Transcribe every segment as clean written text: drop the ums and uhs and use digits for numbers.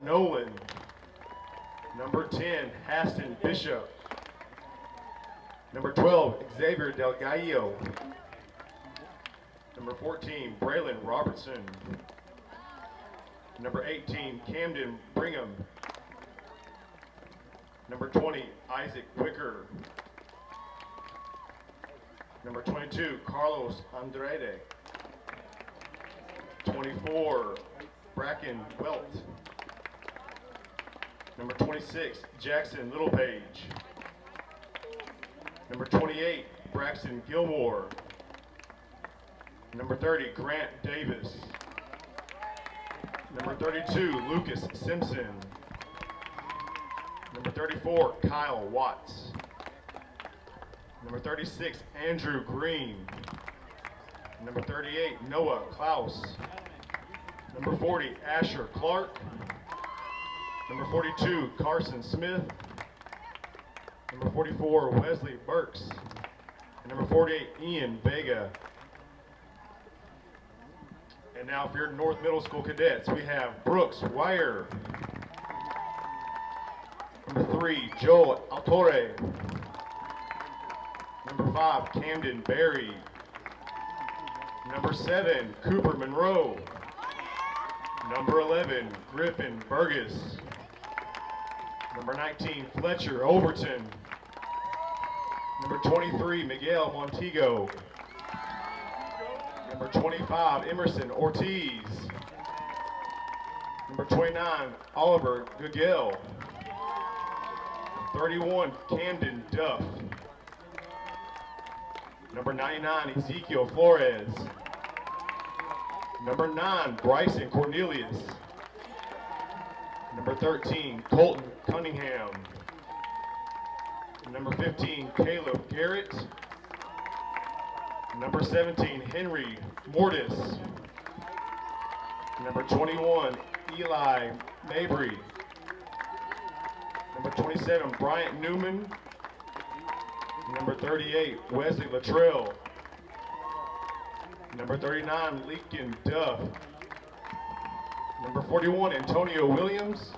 Nolan. Number 10, Haston Bishop. Number 12, Xavier Del Gallo. Number 14, Braylon Robertson. Number 18, Camden Brigham. Number 20, Isaac Wicker. Number 22, Carlos Andrade. 24, Bracken Welt. Number 26, Jackson Littlepage. Number 28, Braxton Gilmore. Number 30, Grant Davis. Number 32, Lucas Simpson. Number 34, Kyle Watts. Number 36, Andrew Green. Number 38, Noah Klaus. Number 40, Asher Clark. Number 42, Carson Smith. Number 44, Wesley Burks. And number 48, Ian Vega. And now for your North Middle School cadets, we have Brooks Wire. Number 3, Joel Altore. Number 5, Camden Berry. Number 7, Cooper Monroe. Number 11, Griffin Burgess. Number 19, Fletcher Overton. Number 23, Miguel Montego. Number 25, Emerson Ortiz. Number 29, Oliver Gugel. 31, Camden Duff. Number 99, Ezekiel Flores. Number 9, Bryson Cornelius. Number 13, Colton Cunningham. Number 15, Caleb Garrett. Number 17, Henry Mortis. Number 21, Eli Mabry. Number 27, Bryant Newman. Number 38, Wesley Luttrell. Number 39, Leakin Duff. Number 41, Antonio Williams.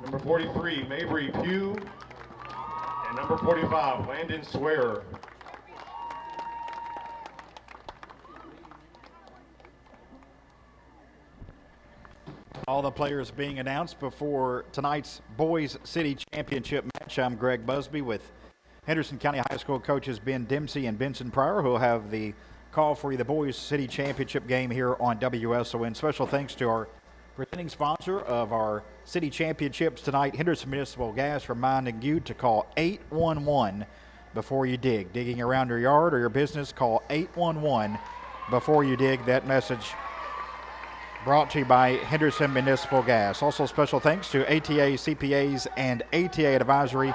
Number 43, Mabry Pugh. And number 45, Landon Swearer. All the players being announced before tonight's Boys City Championship match. I'm Greg Busby with Henderson County High School coaches Ben Dempsey and Benson Pryor, who will have the call for the Boys City Championship game here on WSON. Special thanks to our presenting sponsor of our City Championships tonight, Henderson Municipal Gas, reminding you to call 811 before you dig. Digging around your yard or your business, call 811 before you dig. That message brought to you by Henderson Municipal Gas. Also special thanks to ATA CPAs and ATA Advisory,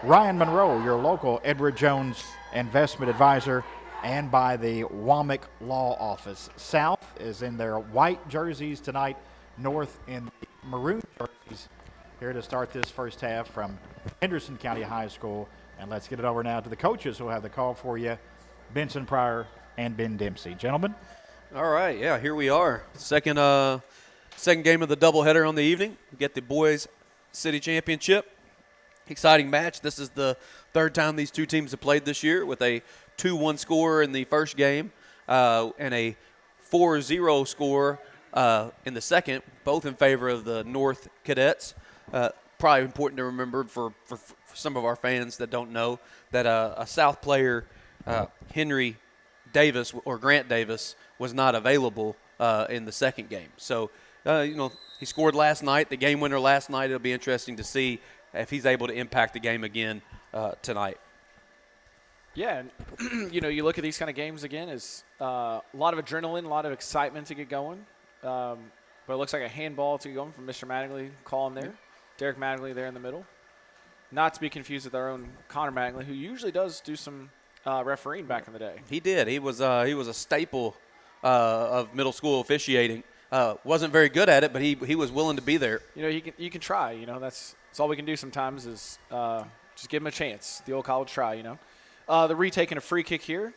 Ryan Monroe, your local Edward Jones investment advisor, and by the Womack Law Office. South is in their white jerseys tonight, North in the maroon jerseys, here to start this first half from Henderson County High School. And let's get it over now to the coaches who will have the call for you, Benson Pryor and Ben Dempsey. Gentlemen. All right, yeah, here we are. Second game of the doubleheader on the evening. We get the Boys City Championship. Exciting match. This is the third time these two teams have played this year, with a 2-1 score in the first game and a 4-0 score in the second, both in favor of the North Cadets. Probably important to remember for some of our fans that don't know that a South player, Henry Davis or Grant Davis, was not available in the second game. So, he scored last night, the game winner last night. It'll be interesting to see if he's able to impact the game again tonight. Yeah, and you look at these kind of games again, is a lot of adrenaline, a lot of excitement to get going. But it looks like a handball to get going from Mr. Mattingly calling there. Derek Mattingly there in the middle. Not to be confused with our own Connor Mattingly, who usually does do some refereeing back in the day. He did. He was a staple of middle school officiating. Wasn't very good at it, but he was willing to be there. You can try. That's all we can do sometimes is just give him a chance. The old college try. The retaking a free kick here.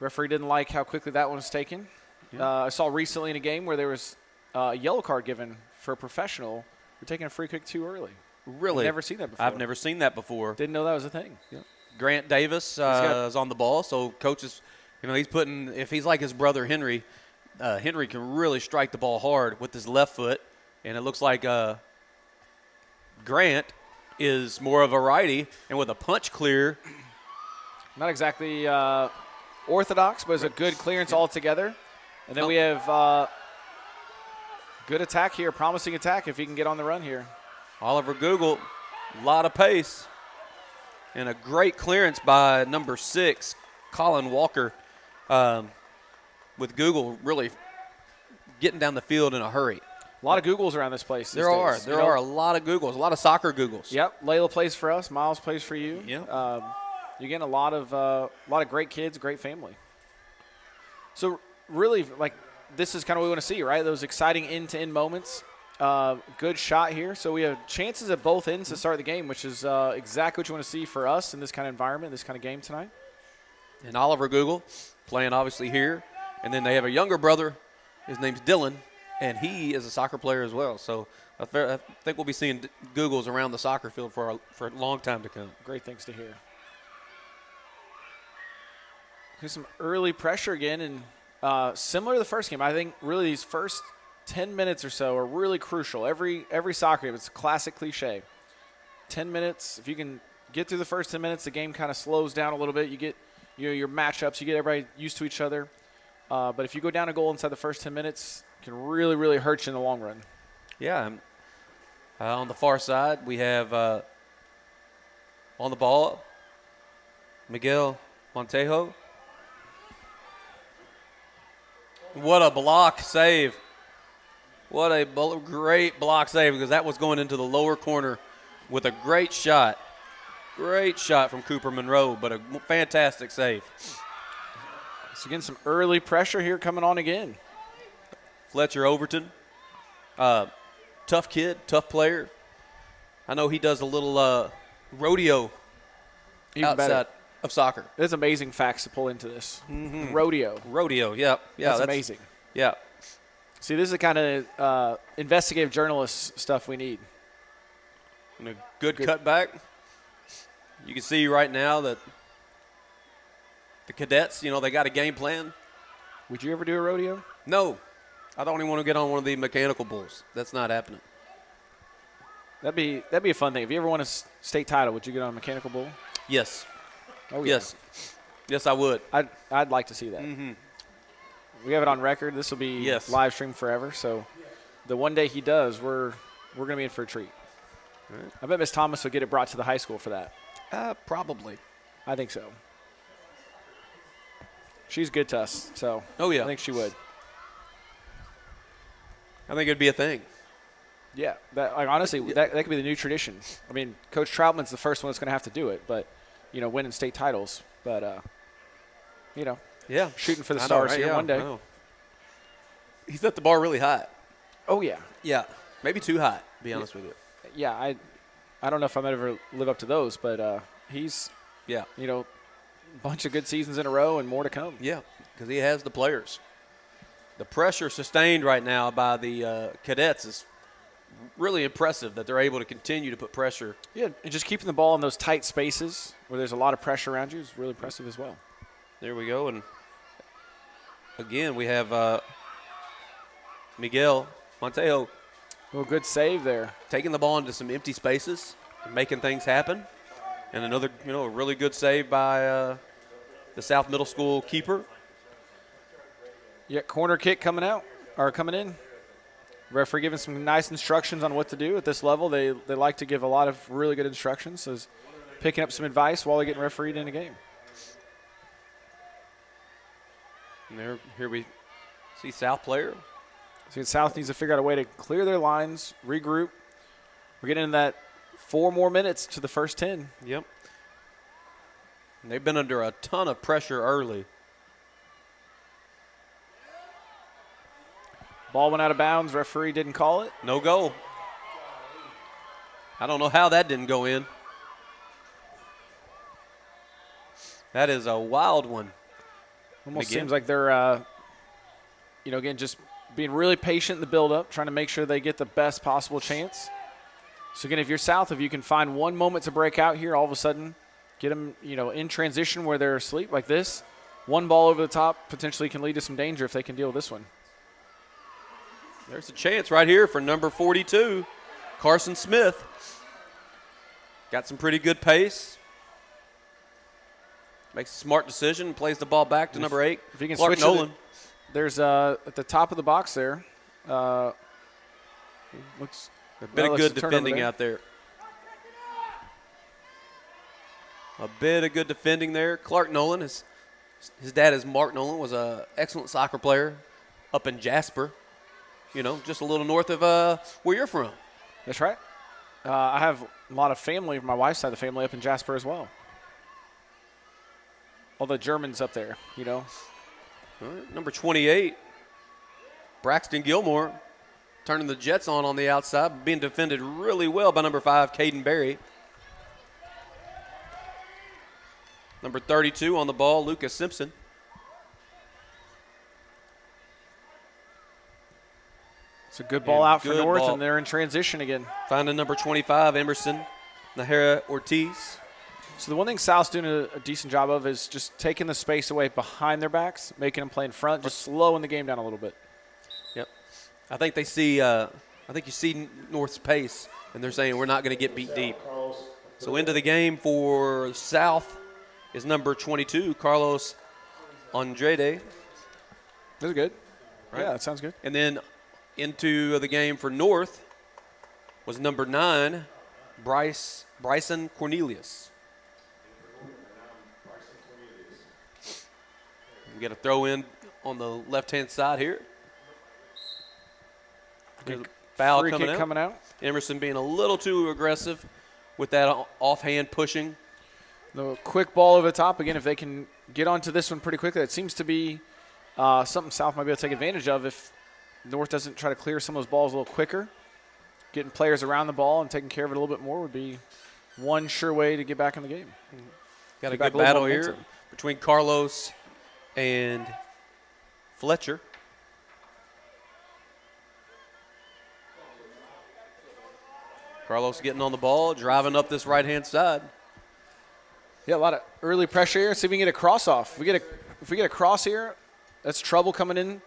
Referee didn't like how quickly that one was taken. Yeah. I saw recently in a game where there was a yellow card given for a professional, you're taking a free kick too early. Really? Never seen that before. I've never seen that before. Didn't know that was a thing. Yeah. Grant Davis is on the ball, so coach is, he's putting, if he's like his brother Henry, Henry can really strike the ball hard with his left foot, and it looks like Grant is more of a righty, and with a punch clear. Not exactly orthodox, but it's a good clearance altogether. And then we have good attack here, promising attack if he can get on the run here. Oliver Google, a lot of pace, and a great clearance by number 6, Colin Walker, with Google really getting down the field in a hurry. A lot of Googles around this place. There are a lot of Googles, a lot of soccer Googles. Yep, Layla plays for us, Miles plays for you. Yeah. You're getting a lot of great kids, great family. So really, like, this is kind of what we want to see, right? Those exciting end-to-end moments. Good shot here. So we have chances at both ends to start the game, which is exactly what you want to see for us in this kind of environment, this kind of game tonight. And Oliver Google playing obviously here. And then they have a younger brother. His name's Dylan, and he is a soccer player as well. So I think we'll be seeing Googles around the soccer field for a long time to come. Great things to hear. Here's some early pressure again, and similar to the first game, I think really these first 10 minutes or so are really crucial. Every soccer game, it's a classic cliche. 10 minutes, if you can get through the first 10 minutes, the game kind of slows down a little bit. You get your matchups, you get everybody used to each other. But if you go down a goal inside the first 10 minutes, it can really, really hurt you in the long run. Yeah. On the far side, we have on the ball, Miguel Montejo. What a block save. What a great block save, because that was going into the lower corner with a great shot. Great shot from Cooper Monroe, but a fantastic save. So again, some early pressure here coming on again. Fletcher Overton, tough kid, tough player. I know he does a little rodeo Even outside better. of soccer. There's amazing facts to pull into this. Mm-hmm. Rodeo, yeah. that's amazing. Yeah. See, this is the kind of investigative journalist stuff we need. And a good cutback. You can see right now that the cadets, they got a game plan. Would you ever do a rodeo? No. I don't even want to get on one of the mechanical bulls. That's not happening. That'd be a fun thing. If you ever won a state title, would you get on a mechanical bull? Yes. Oh, yeah. Yes, I would. I'd like to see that. Mm-hmm. We have it on record. This will be live streamed forever. So the one day he does, we're going to be in for a treat. Right. I bet Miss Thomas will get it brought to the high school for that. Probably. I think so. She's good to us, so oh yeah, I think she would. I think it'd be a thing. Yeah, honestly, that could be the new tradition. I mean, Coach Troutman's the first one that's going to have to do it, but winning state titles. But yeah, shooting for the stars here one day. He set the bar really high. Oh yeah, yeah, maybe too high. To be honest with you. Yeah, I don't know if I'm ever live up to those, but he's bunch of good seasons in a row and more to come. Yeah, because he has the players. The pressure sustained right now by the cadets is really impressive, that they're able to continue to put pressure. Yeah, and just keeping the ball in those tight spaces where there's a lot of pressure around you is really impressive as well. There we go. And again, we have Miguel Montejo. Well, good save there. Taking the ball into some empty spaces and making things happen. And another, a really good save by the South Middle School keeper. Yeah, corner kick coming in. Referee giving some nice instructions on what to do at this level. They like to give a lot of really good instructions. So picking up some advice while they're getting refereed in a game. And here we see South player. So South needs to figure out a way to clear their lines, regroup. We're getting into that 4 more minutes to the first 10. Yep. And they've been under a ton of pressure early. Ball went out of bounds. Referee didn't call it. No goal. I don't know how that didn't go in. That is a wild one. Almost seems like they're, again, just being really patient in the build-up, trying to make sure they get the best possible chance. So, again, if you're South, if you can find one moment to break out here, all of a sudden get them, in transition where they're asleep like this, one ball over the top potentially can lead to some danger if they can deal with this one. There's a chance right here for number 42, Carson Smith. Got some pretty good pace. Makes a smart decision, plays the ball back to number 8. If you can Clark switch Nolan. There's at the top of the box there. Looks a bit of good defending out there. A bit of good defending there. Clark Nolan, his dad is Mark Nolan, was an excellent soccer player up in Jasper. Just a little north of where you're from. That's right. I have a lot of family, my wife's side of the family, up in Jasper as well. All the Germans up there, All right, number 28, Braxton Gilmore, turning the Jets on the outside, being defended really well by number 5, Caden Berry. Number 32 on the ball, Lucas Simpson. It's a good ball out for North, and they're in transition again. Finding number 25, Emerson Nahara Ortiz. So the one thing South's doing a decent job of is just taking the space away behind their backs, making them play in front, just slowing the game down a little bit. Yep. I think they see you see North's pace, and they're saying we're not going to get beat deep. So into the game for South is number 22, Carlos Andrade. That's good. Right? Yeah, that sounds good. And then into the game for North was number 9, Bryson Cornelius. We got a throw in on the left-hand side here. Good foul coming out. Emerson being a little too aggressive with that offhand pushing. The quick ball over the top. Again, if they can get onto this one pretty quickly, that seems to be something South might be able to take advantage of if North doesn't try to clear some of those balls a little quicker. Getting players around the ball and taking care of it a little bit more would be one sure way to get back in the game. Got a good battle here between Carlos and Fletcher. Carlos getting on the ball, driving up this right-hand side. Yeah, a lot of early pressure here. See if we can get a cross off. If we get a cross here, that's trouble coming in.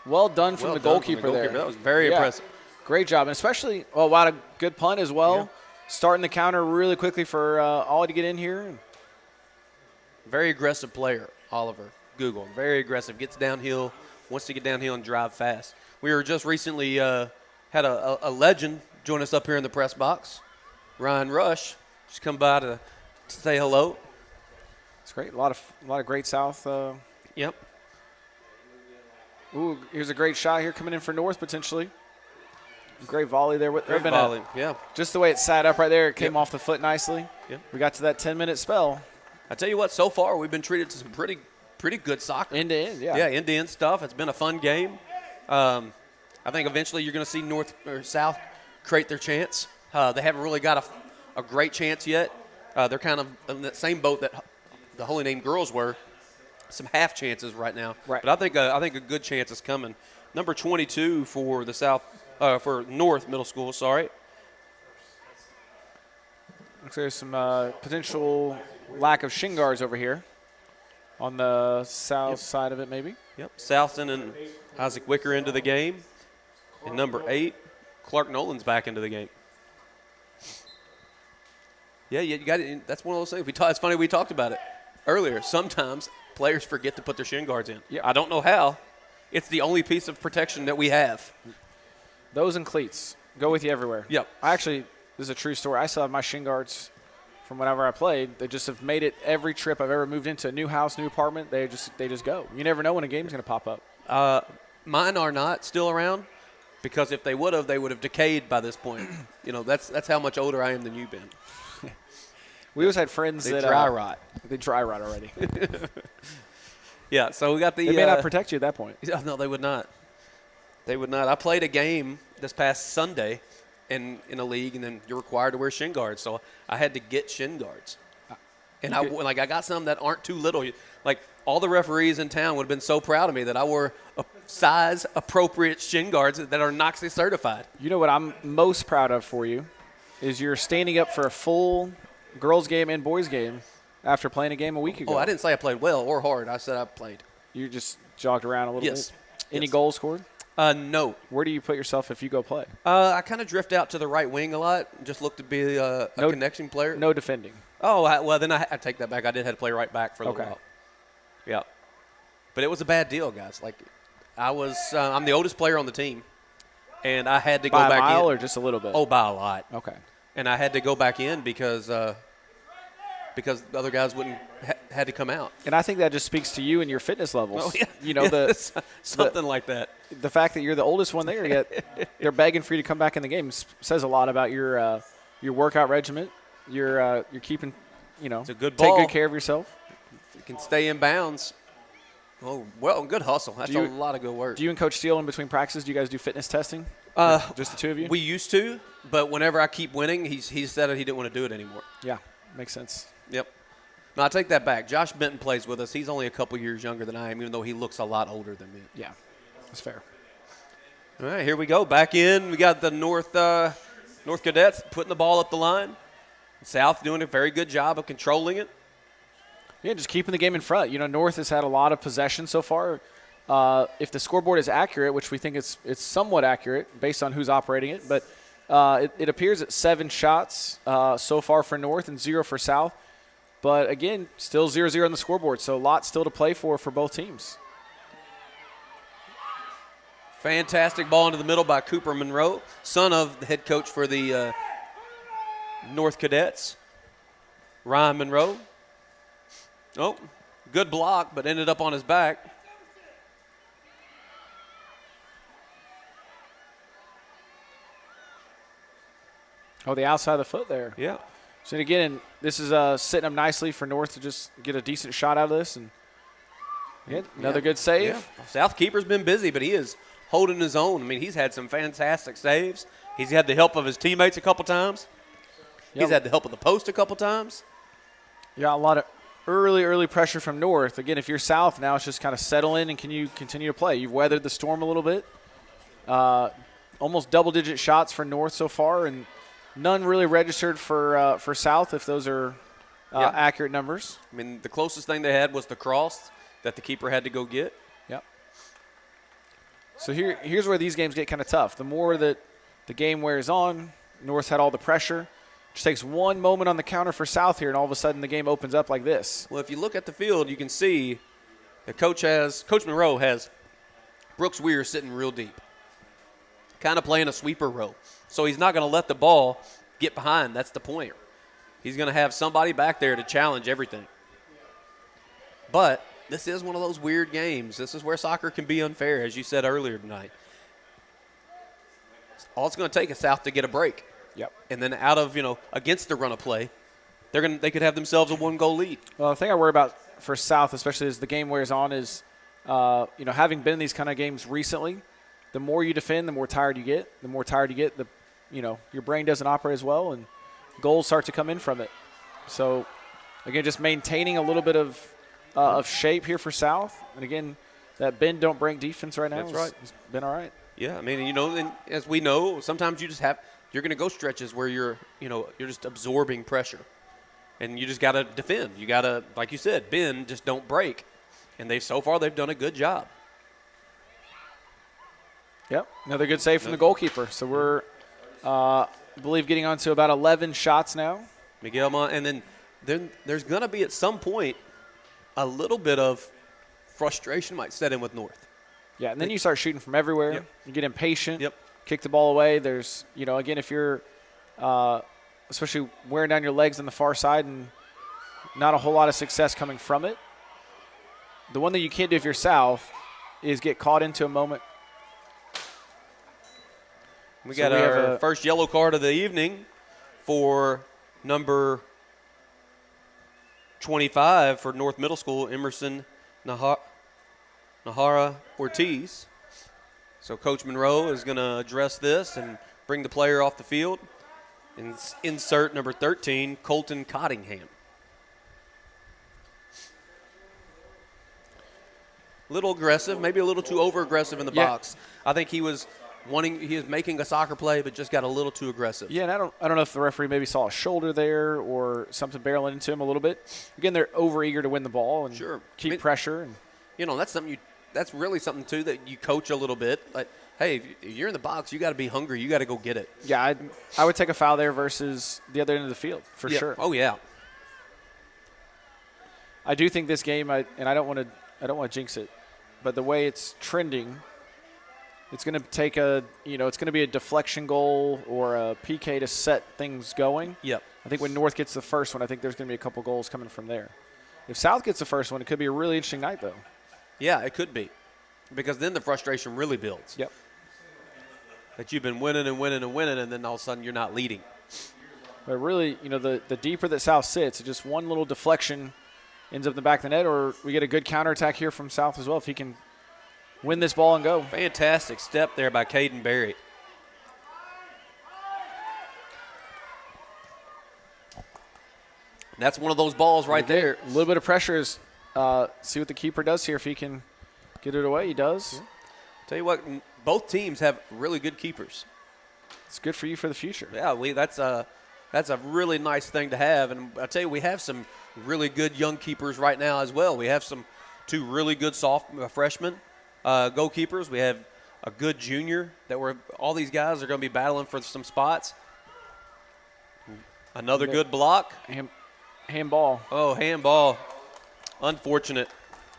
Well done from the goalkeeper there. That was very impressive. Great job, and especially a lot of good punt as well. Yeah. Starting the counter really quickly for Ollie to get in here. Very aggressive player, Oliver Google. Very aggressive. Gets downhill, wants to get downhill and drive fast. We were just recently had a legend join us up here in the press box. Ryan Rush just come by to say hello. It's great. A lot of great South. Yep. Ooh, here's a great shot here coming in for North potentially. Great volley there. Great volley, yeah. Just the way it sat up right there, it came off the foot nicely. Yep. We got to that 10-minute spell. I tell you what, so far we've been treated to some pretty good soccer. End to end, yeah. Yeah, end-to-end stuff. It's been a fun game. I think eventually you're going to see North or South create their chance. They haven't really got a great chance yet. They're kind of in that same boat that the Holy Name girls were. Some half chances right now. Right. But I think a good chance is coming. Number 22 for the for North Middle School, sorry. Looks like there's some potential lack of shin guards over here on the south side of it maybe. Yep, Southton and Isaac Wicker into the game. And number 8, Clark Nolan's back into the game. Yeah, you got it. That's one of those things. It's funny, we talked about it earlier. Sometimes players forget to put their shin guards in. Yep. I don't know how. It's the only piece of protection that we have. Those and cleats go with you everywhere. Yep. This is a true story. I still have my shin guards from whenever I played. They just have made it every trip I've ever moved into a new house, new apartment. They just go. You never know when a game's going to pop up. Mine are not still around because if they would have decayed by this point. That's how much older I am than you've been. We always had friends that dry rot. They dry rot already. Yeah, so we got the. They may not protect you at that point. No, they would not. They would not. I played a game this past Sunday in a league, and then you're required to wear shin guards. So I had to get shin guards. And I got some that aren't too little. Like all the referees in town would have been so proud of me that I wore size appropriate shin guards that are Noxie certified. You know what I'm most proud of for you is you're standing up for a full girls game and boys game after playing a game a week ago. Oh, I didn't say I played well or hard. I said I played. You just jogged around a little Yes. bit. Any Yes. goals scored? No. Where do you put yourself if you go play? I kind of drift out to the right wing a lot. Just look to be a connection player. No defending. Oh, well, then I take that back. I did have to play right back for a little while. Yeah. But it was a bad deal, guys. Like, I'm the oldest player on the team, and I had to go By back a mile in. or just a little bit? Oh, by a lot. Okay. And I had to go back in because the other guys had to come out. And I think that just speaks to you and your fitness levels. Oh, yeah. You know, something like that. The fact that you're the oldest one there, yet they're begging for you to come back in the game says a lot about your workout regimen. You're keeping, it's a good take ball. good care of yourself. If you can stay in bounds. Oh, well, good hustle. That's a lot of good work. Do you and Coach Steele in between practices, do you guys do fitness testing? Just the two of you? We used to, but whenever I keep winning, he said he didn't want to do it anymore. Yeah, makes sense. Yep. No, I take that back. Josh Benton plays with us. He's only a couple years younger than I am, even though he looks a lot older than me. Yeah, that's fair. All right, here we go. Back in. We got the North Cadets putting the ball up the line. South doing a very good job of controlling it. Yeah, just keeping the game in front. North has had a lot of possession so far. If the scoreboard is accurate, which we think it's somewhat accurate based on who's operating it, but it appears at 7 shots so far for North and 0 for South. But, again, still 0-0 on the scoreboard, so a lot still to play for both teams. Fantastic ball into the middle by Cooper Monroe, son of the head coach for the North Cadets, Ryan Monroe. Oh, good block, but ended up on his back. Oh, the outside of the foot there. Yeah. So, again, this is setting up nicely for North to just get a decent shot out of this. And another good save. Yeah. South keeper's been busy, but he is holding his own. I mean, he's had some fantastic saves. He's had the help of his teammates a couple times. Yep. He's had the help of the post a couple times. Yeah, a lot of early pressure from North. Again, if you're South now, it's just kind of settle in and can you continue to play. You've weathered the storm a little bit. Almost double-digit shots for North so far, and none really registered for South if those are accurate numbers. I mean, the closest thing they had was the cross that the keeper had to go get. Yep. So here's where these games get kind of tough. The more that the game wears on, North had all the pressure. Just takes one moment on the counter for South here, and all of a sudden the game opens up like this. Well, if you look at the field, you can see that Coach Monroe has Brooks Weir sitting real deep, kind of playing a sweeper role. So he's not going to let the ball get behind. That's the point. He's going to have somebody back there to challenge everything. But this is one of those weird games. This is where soccer can be unfair, as you said earlier tonight. All it's going to take is South to get a break. Yep. And then out of, against the run of play, they could have themselves a 1-goal lead. Well, the thing I worry about for South, especially as the game wears on, is, having been in these kind of games recently, the more you defend, the more tired you get. The more tired you get, your brain doesn't operate as well, and goals start to come in from it. So, again, just maintaining a little bit of shape here for South. And, again, that bend, don't break defense right now has been all right. Yeah, I mean, and as we know, sometimes you're going to go stretches where you're just absorbing pressure. And you just got to defend. You got to, like you said, bend, just don't break. And so far they've done a good job. Yep, another good save from the goalkeeper. So we're, I believe, getting on to about 11 shots now. Miguel, and then there's going to be at some point a little bit of frustration might set in with North. Yeah, and then you start shooting from everywhere. Yep. You get impatient. Yep. Kick the ball away. There's, again, if you're especially wearing down your legs on the far side and not a whole lot of success coming from it, the one thing you can't do if you're South is get caught into a moment. We got our first yellow card of the evening for number 25 for North Middle School, Emerson Nahara Ortiz. So Coach Monroe is going to address this and bring the player off the field. And insert number 13, Colton Cottingham. A little aggressive, maybe a little too over-aggressive in the box. I think he was making a soccer play, but just got a little too aggressive. Yeah, and I don't know if the referee maybe saw a shoulder there or something barreling into him a little bit. Again, they're over-eager to win the ball and keep pressure. And that's really something, too, that you coach a little bit. Like, hey, if you're in the box, you got to be hungry. You got to go get it. Yeah, I would take a foul there versus the other end of the field for sure. Oh, yeah. I do think this game, and I don't want to jinx it, but the way it's trending, it's going to take it's going to be a deflection goal or a PK to set things going. Yep. I think when North gets the first one, I think there's going to be a couple goals coming from there. If South gets the first one, it could be a really interesting night, though. Yeah, it could be, because then the frustration really builds. Yep. That you've been winning and winning and winning, and then all of a sudden you're not leading. But really, the deeper that South sits, just one little deflection ends up in the back of the net, or we get a good counterattack here from South as well if he can win this ball and go. Fantastic step there by Caden Berry. That's one of those balls right there. A little bit of pressure is see what the keeper does here. If he can get it away, he does. Yeah. Tell you what, both teams have really good keepers. It's good for you for the future. Yeah, that's a really nice thing to have. And I tell you, we have some really good young keepers right now as well. We have two really good freshmen goalkeepers. We have a good junior all these guys are going to be battling for some spots. Another good block. Handball. Oh, handball. Unfortunate.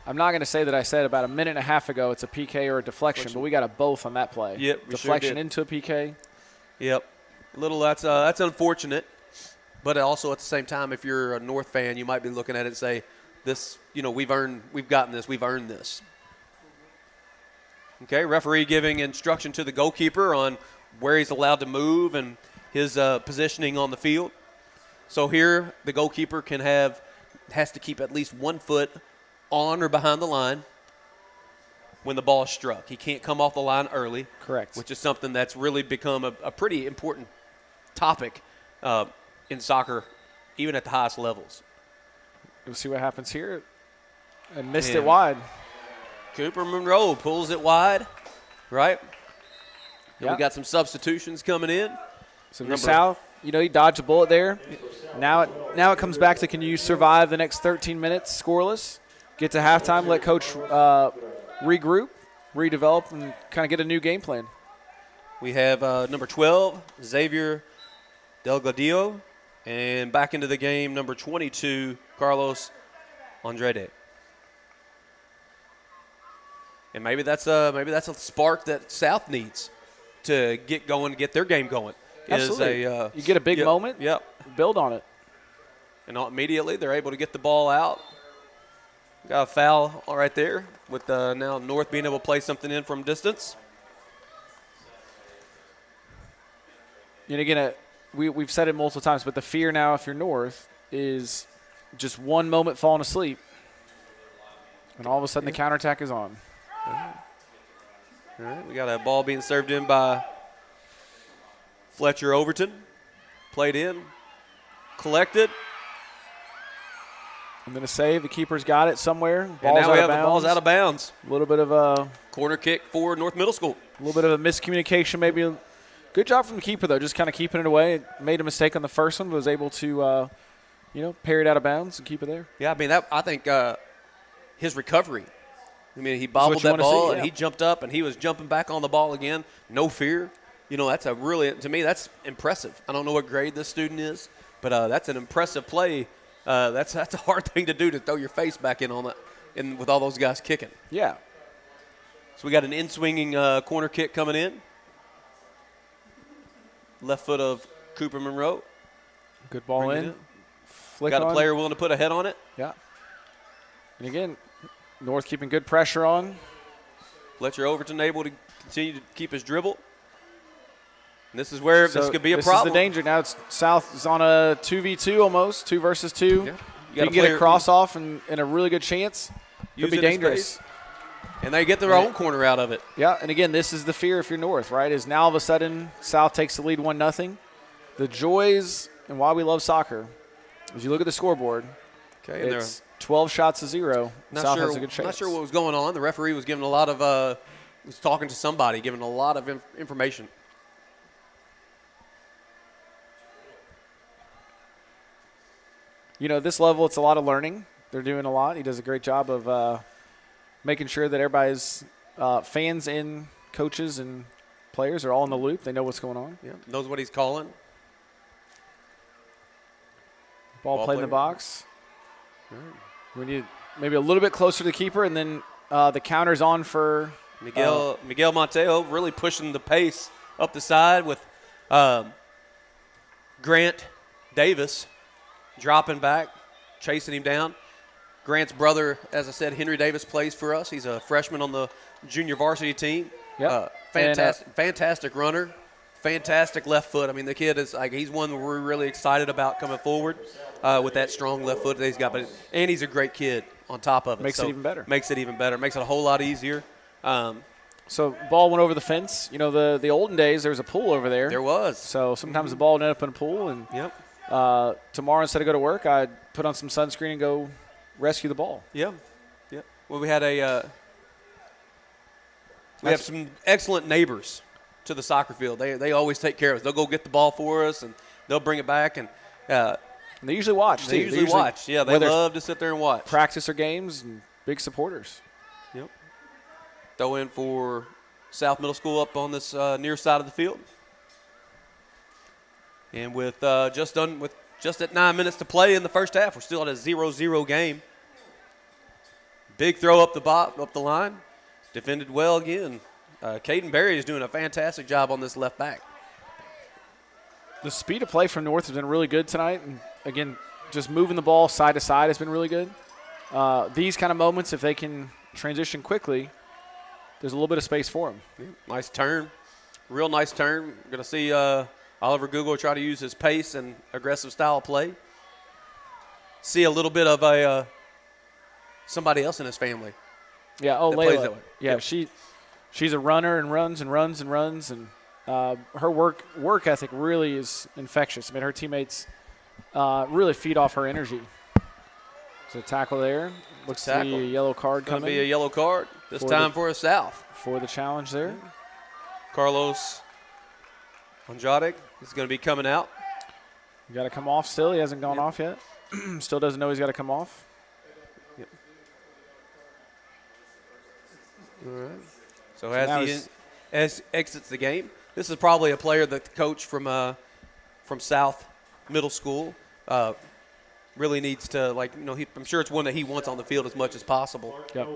I'm not going to say that I said about a minute and a half ago it's a PK or a deflection, but we got a both on that play. Yep, deflection sure into a PK. Yep. That's unfortunate. But also at the same time, if you're a North fan, you might be looking at it and say, this, we've gotten this, we've earned this. Okay, referee giving instruction to the goalkeeper on where he's allowed to move and his positioning on the field. So here the goalkeeper has to keep at least 1 foot on or behind the line when the ball is struck. He can't come off the line early. Correct. Which is something that's really become a pretty important topic in soccer, even at the highest levels. We'll see what happens here. And missed it wide. Cooper Monroe pulls it wide, right? Yeah. We got some substitutions coming in. So for South, he dodged a bullet there. Now it comes back to, can you survive the next 13 minutes scoreless? Get to halftime, let coach regroup, redevelop, and kind of get a new game plan. We have number 12, Xavier Delgadillo, and back into the game, number 22, Carlos Andrade. And maybe that's a spark that South needs to get going, get their game going. Absolutely. You get a big moment, build on it. And immediately they're able to get the ball out. Got a foul right there with now North being able to play something in from distance. And again, we've said it multiple times, but the fear now, if you're North, is just one moment falling asleep, and all of a sudden the counterattack is on. All right, we got a ball being served in by Fletcher Overton. Played in, collected. I'm going to save. The keeper's got it somewhere. And now we have the ball's out of bounds. A little bit of a corner kick for North Middle School. A little bit of a miscommunication, maybe. Good job from the keeper, though, just kind of keeping it away. Made a mistake on the first one, but was able to, parry it out of bounds and keep it there. Yeah, I think his recovery. He bobbled that ball, and he jumped up, and he was jumping back on the ball again. No fear. That's to me, that's impressive. I don't know what grade this student is, but that's an impressive play. That's a hard thing to do, to throw your face back in on that, with all those guys kicking. Yeah. So we got an in-swinging corner kick coming in. Left foot of Cooper Monroe. Good ball in. Got a player willing to put a head on it. Yeah. And again, North keeping good pressure on. Fletcher Overton able to continue to keep his dribble. And this is where this could be a problem. This is the danger. Now South is on a 2v2 almost, 2 versus 2. Yeah. You can get a cross off and a really good chance. Could be dangerous. And they get their own corner out of it. Yeah, and again, this is the fear if you're North, right? Is now all of a sudden South takes the lead 1-0. The joys and why we love soccer is you look at the scoreboard. Okay, and it's 12 shots to 0. South has a good chance. Not sure what was going on. The referee was giving a lot of was talking to somebody, giving a lot of information. You know, this level, it's a lot of learning. They're doing a lot. He does a great job of making sure that everybody's fans and coaches and players are all in the loop. They know what's going on. Yeah, knows what he's calling. Ball played in the box. Right. We need maybe a little bit closer to the keeper, and then the counter's on for Miguel Monteo, really pushing the pace up the side with Grant Davis dropping back, chasing him down. Grant's brother, as I said, Henry Davis, plays for us. He's a freshman on the junior varsity team. Yep. Fantastic runner, fantastic left foot. I mean, the kid is he's one we're really excited about coming forward with that strong left foot that he's got. And he's a great kid on top of it. Makes it even better. Makes it even better. Makes it a whole lot easier. So ball went over the fence. You know, the olden days, there was a pool over there. There was. So sometimes the ball would end up in a pool. And tomorrow, instead of go to work, I'd put on some sunscreen and go rescue the ball. Yeah. Well, we had we have some excellent neighbors to the soccer field. They always take care of us. They'll go get the ball for us, and they'll bring it back. And they usually watch, too. They usually watch. Yeah, they love to sit there and watch. Practice or games, and big supporters. Yep. Throw in for South Middle School up on this near side of the field. And with just at 9 minutes to play in the first half, we're still at a 0-0 game. Big throw up the line. Defended well again. Caden Berry is doing a fantastic job on this left back. The speed of play from North has been really good tonight. And, again, just moving the ball side to side has been really good. These kind of moments, if they can transition quickly, there's a little bit of space for them. Yeah, nice turn. Real nice turn. Going to see Oliver Google try to use his pace and aggressive style play. See a little bit of somebody else in his family. Yeah, Layla. Yeah, yep. She's a runner and runs and runs and runs, and her work ethic really is infectious. I mean, her teammates really feed off her energy. So tackle there. Looks to be a yellow card coming. Going to be a yellow card this time for a South. For the challenge there. Carlos Andrade is going to be coming out. You got to come off still. He hasn't gone off yet. Still doesn't know he's got to come off. Yep. All right. So as he exits the game, this is probably a player that the coach from South Middle School really needs to, I'm sure it's one that he wants on the field as much as possible. Yep.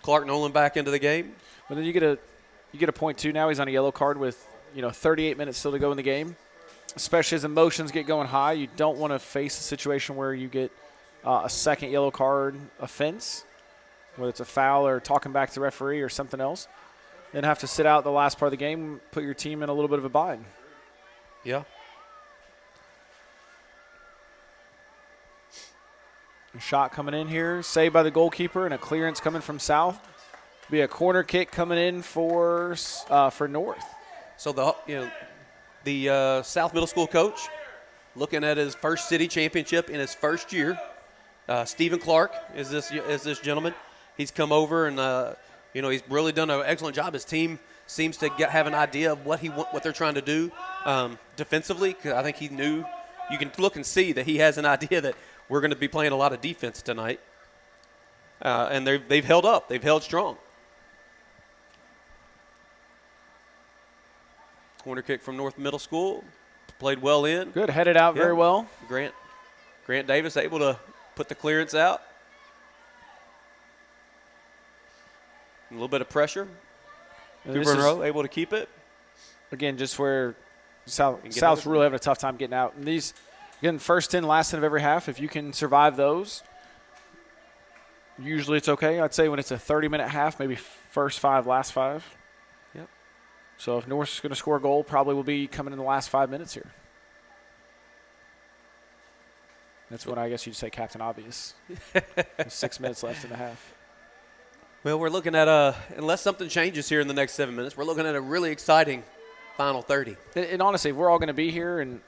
Clark Nolan back into the game. But then you get a point too. Now he's on a yellow card with 38 minutes still to go in the game. Especially as emotions get going high, you don't want to face a situation where you get a second yellow card offense, whether it's a foul or talking back to the referee or something else, then have to sit out the last part of the game, put your team in a little bit of a bind. Yeah. A shot coming in here, saved by the goalkeeper, and a clearance coming from South. Be a corner kick coming in for North. So the South Middle School coach looking at his first city championship in his first year. Stephen Clark is this gentleman. He's come over and he's really done an excellent job. His team seems to have an idea of what they're trying to do defensively. 'Cause I think he knew. You can look and see that he has an idea that we're going to be playing a lot of defense tonight, and they've held up. They've held strong. Corner kick from North Middle School, played well in. Good, headed out very well. Grant Davis able to put the clearance out. A little bit of pressure. Cooper and Rowe able to keep it. Again, just where South's really having a tough time getting out. And these, again, first 10, last 10 of every half, if you can survive those, usually it's okay. I'd say when it's a 30-minute half, maybe first 5, last 5. Yep. So if North's going to score a goal, probably will be coming in the last 5 minutes here. That's when I guess you'd say Captain Obvious. 6 minutes left in the half. Well, we're looking at unless something changes here in the next 7 minutes, we're looking at a really exciting final 30. And honestly, if we're all going to be here and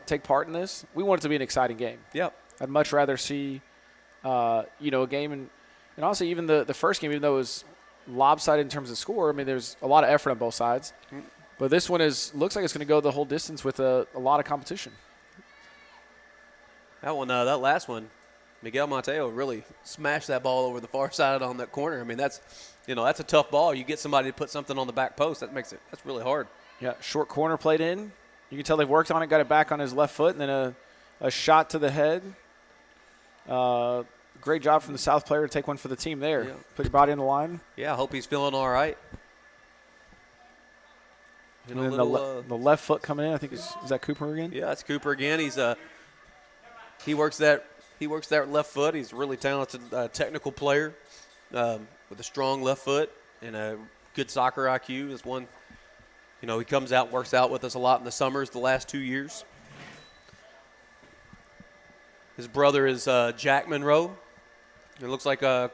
take part in this, we want it to be an exciting game. Yep. I'd much rather see, a game. And honestly, even the first game, even though it was lopsided in terms of score, I mean, there's a lot of effort on both sides. But this one looks like it's going to go the whole distance with a lot of competition. That last one, Miguel Mateo really smashed that ball over the far side on that corner. I mean, that's a tough ball. You get somebody to put something on the back post, that's really hard. Yeah, short corner played in. You can tell they've worked on it, got it back on his left foot, and then a shot to the head. Great job from the South player to take one for the team there. Yeah. Put your body on the line. Yeah, I hope he's feeling all right. And then the left foot coming in, I think is that Cooper again? Yeah, it's Cooper again. He works that left foot. He's a really talented technical player with a strong left foot and a good soccer IQ. Is one. He comes out and works out with us a lot in the summers the last 2 years. His brother is Jack Monroe. It looks like a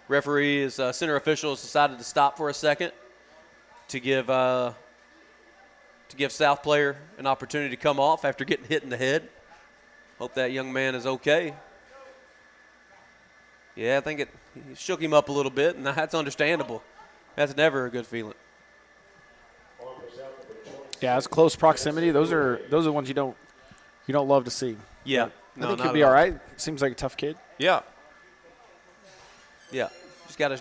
referee center official has decided to stop for a second to give South player an opportunity to come off after getting hit in the head. Hope that young man is okay. Yeah, I think it shook him up a little bit, and that's understandable. That's never a good feeling. Yeah, it's close proximity. Those are the ones you don't love to see. Yeah, I think he'll be all right. Seems like a tough kid. Yeah. Yeah, just gotta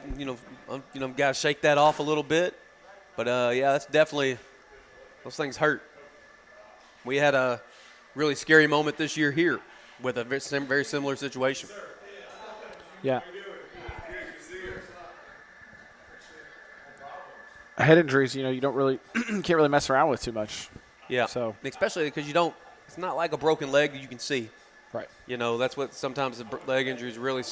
gotta shake that off a little bit. But yeah, that's definitely, those things hurt. We had a really scary moment this year here with a very similar situation. Yeah. Head injuries, you don't really can't really mess around with too much. Yeah. So especially because it's not like a broken leg that you can see. Right. That's what sometimes the leg injuries really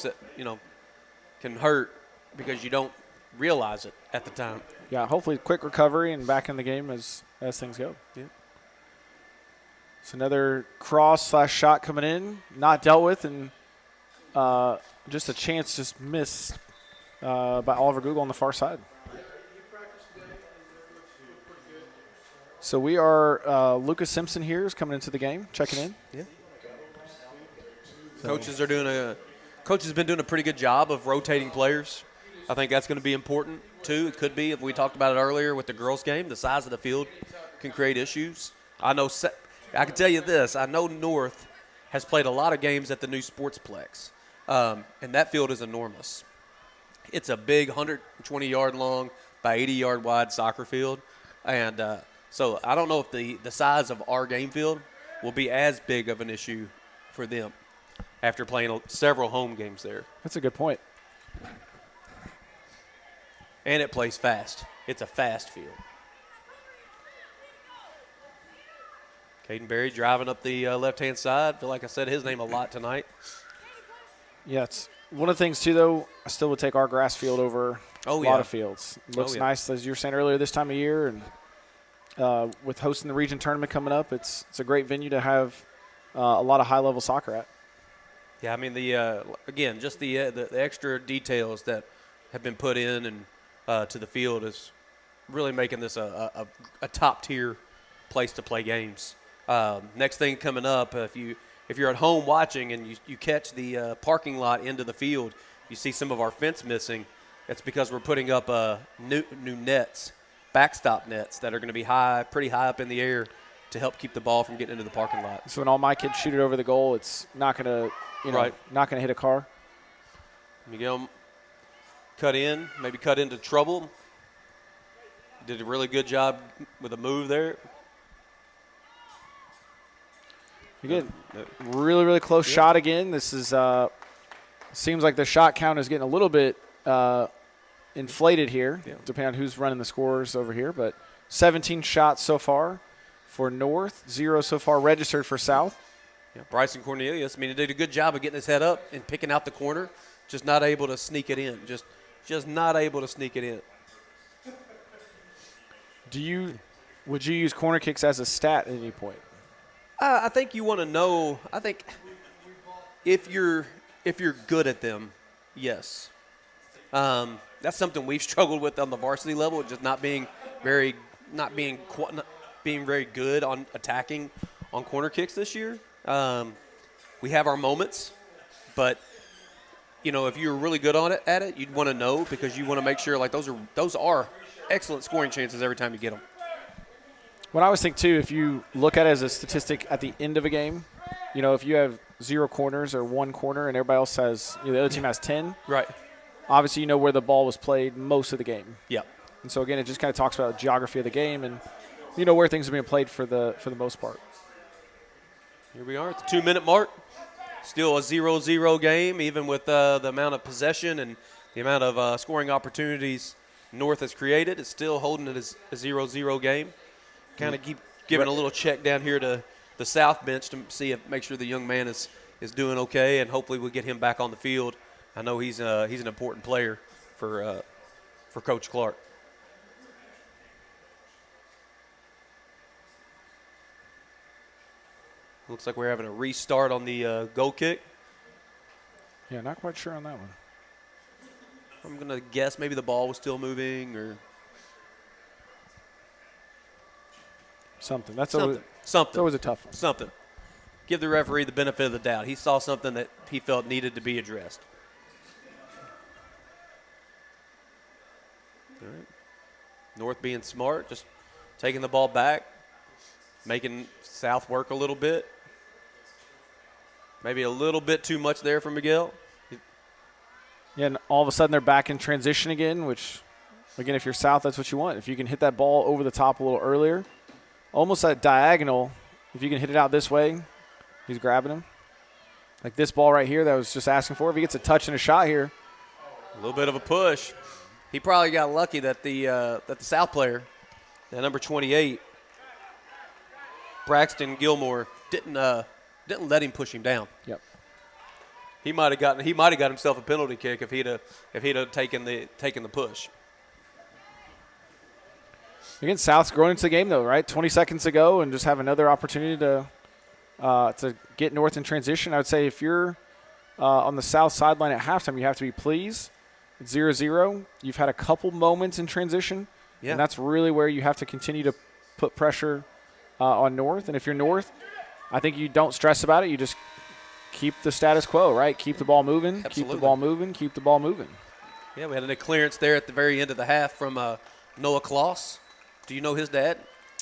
can hurt because you don't realize it at the time. Yeah, hopefully quick recovery and back in the game as things go. Yeah. So another cross/shot coming in, not dealt with, and just a chance just missed by Oliver Google on the far side. So we are Lucas Simpson here is coming into the game, checking in. Yeah. Coaches have been doing a pretty good job of rotating players. I think that's going to be important too. It could be, if we talked about it earlier with the girls' game, the size of the field can create issues. I can tell you this. I know North has played a lot of games at the new Sportsplex, and that field is enormous. It's a big 120-yard long by 80-yard wide soccer field, and so I don't know if the size of our game field will be as big of an issue for them after playing several home games there. That's a good point. And it plays fast. It's a fast field. Caden Berry driving up the left-hand side. I feel like I said his name a lot tonight. Yeah, it's one of the things, too, though, I still would take our grass field over a lot of fields. It looks nice, as you were saying earlier, this time of year. And with hosting the region tournament coming up, it's a great venue to have a lot of high-level soccer at. Yeah, I mean, again, just the extra details that have been put in and to the field is really making this a top-tier place to play games. Next thing coming up, if you're at home watching and you catch the parking lot into the field, you see some of our fence missing. That's because we're putting up new nets, backstop nets that are going to be pretty high up in the air to help keep the ball from getting into the parking lot. So when all my kids shoot it over the goal, it's not going to, not going to hit a car. Miguel cut into trouble. Did a really good job with a move there. Again, really, really close shot again. This is seems like the shot count is getting a little bit inflated here, depending on who's running the scores over here. But 17 shots so far for North, 0 so far registered for South. Yeah, Bryson Cornelius, he did a good job of getting his head up and picking out the corner, just not able to sneak it in. Just not able to sneak it in. Would you use corner kicks as a stat at any point? I think you want to know. I think if you're good at them, yes. That's something we've struggled with on the varsity level, just not being very good on attacking on corner kicks this year. We have our moments But, if you're really good at it, you'd want to know because you want to make sure like those are excellent scoring chances every time you get them. What I always think, too, if you look at it as a statistic at the end of a game, if you have 0 corners or 1 corner and everybody else has, the other team has 10. Right. Obviously, you know where the ball was played most of the game. Yeah. And so, again, it just kind of talks about the geography of the game and, where things are being played for the most part. Here we are at the 2-minute mark. Still a 0-0 game, even with the amount of possession and the amount of scoring opportunities North has created. It's still holding it as a 0-0 game. Kind of keep giving a little check down here to the South bench to make sure the young man is doing okay, and hopefully we'll get him back on the field. I know he's an important player for Coach Clark. Looks like we're having a restart on the goal kick. Yeah, not quite sure on that one. I'm going to guess maybe the ball was still moving or something. Something. It's always a tough one. Something. Give the referee the benefit of the doubt. He saw something that he felt needed to be addressed. All right. North being smart, just taking the ball back, making South work a little bit. Maybe a little bit too much there for Miguel. Yeah, and all of a sudden they're back in transition again, which, again, if you're South, that's what you want. If you can hit that ball over the top a little earlier, almost that diagonal, if you can hit it out this way, he's grabbing him. Like this ball right here that I was just asking for. If he gets a touch and a shot here. A little bit of a push. He probably got lucky that the South player, that number 28, Braxton Gilmore, didn't let him push him down. Yep. He might have got himself a penalty kick if he'd have taken the push. Again, South's growing into the game though, right? 20 seconds to go, and just have another opportunity to get North in transition. I would say if you're on the South sideline at halftime, you have to be pleased. It's 0-0. You've had a couple moments in transition, and that's really where you have to continue to put pressure on North. And if you're North, I think you don't stress about it. You just keep the status quo, right? Keep the ball moving. Absolutely. Keep the ball moving. Keep the ball moving. Yeah, we had a clearance there at the very end of the half from Noah Kloss. Do you know his dad?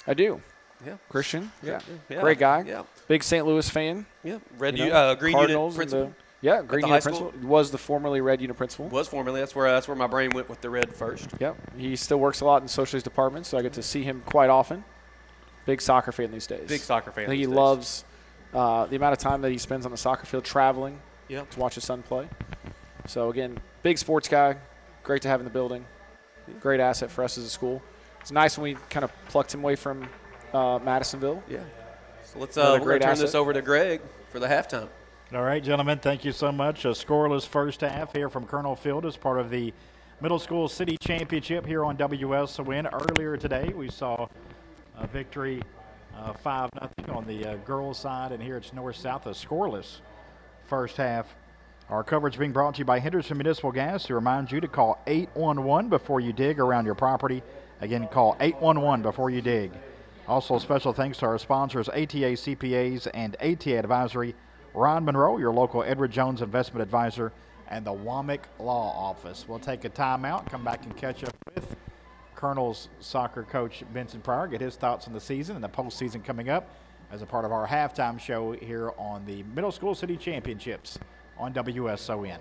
I do. Yeah. Christian. Yeah. Yeah. Great guy. Yeah. Big St. Louis fan. Yeah. Green Cardinals Unit principal. Green high Unit school? principal. Was the formerly Red Unit principal. Was formerly. That's where my brain went with the red first. Yep. He still works a lot in the socials department, so I get to see him quite often. Big soccer fan these days. Big soccer fan. I think he loves the amount of time that he spends on the soccer field traveling to watch his son play. So, again, big sports guy. Great to have in the building. Great asset for us as a school. It's nice when we kind of plucked him away from Madisonville. Yeah. So we're going to turn this over to Greg for the halftime. All right, gentlemen, thank you so much. A scoreless first half here from Colonel Field as part of the Middle School City Championship here on WSON. Earlier today, we saw a victory 5-0 on the girls' side, and here it's north-south, a scoreless first half. Our coverage being brought to you by Henderson Municipal Gas, who reminds you to call 811 before you dig around your property. Again, call 811 before you dig. Also, special thanks to our sponsors, ATA CPAs and ATA Advisory, Ron Monroe, your local Edward Jones investment advisor, and the Womack Law Office. We'll take a timeout, come back and catch up with Colonel's soccer coach, Benson Pryor, get his thoughts on the season and the postseason coming up as a part of our halftime show here on the Middle School City Championships on WSON.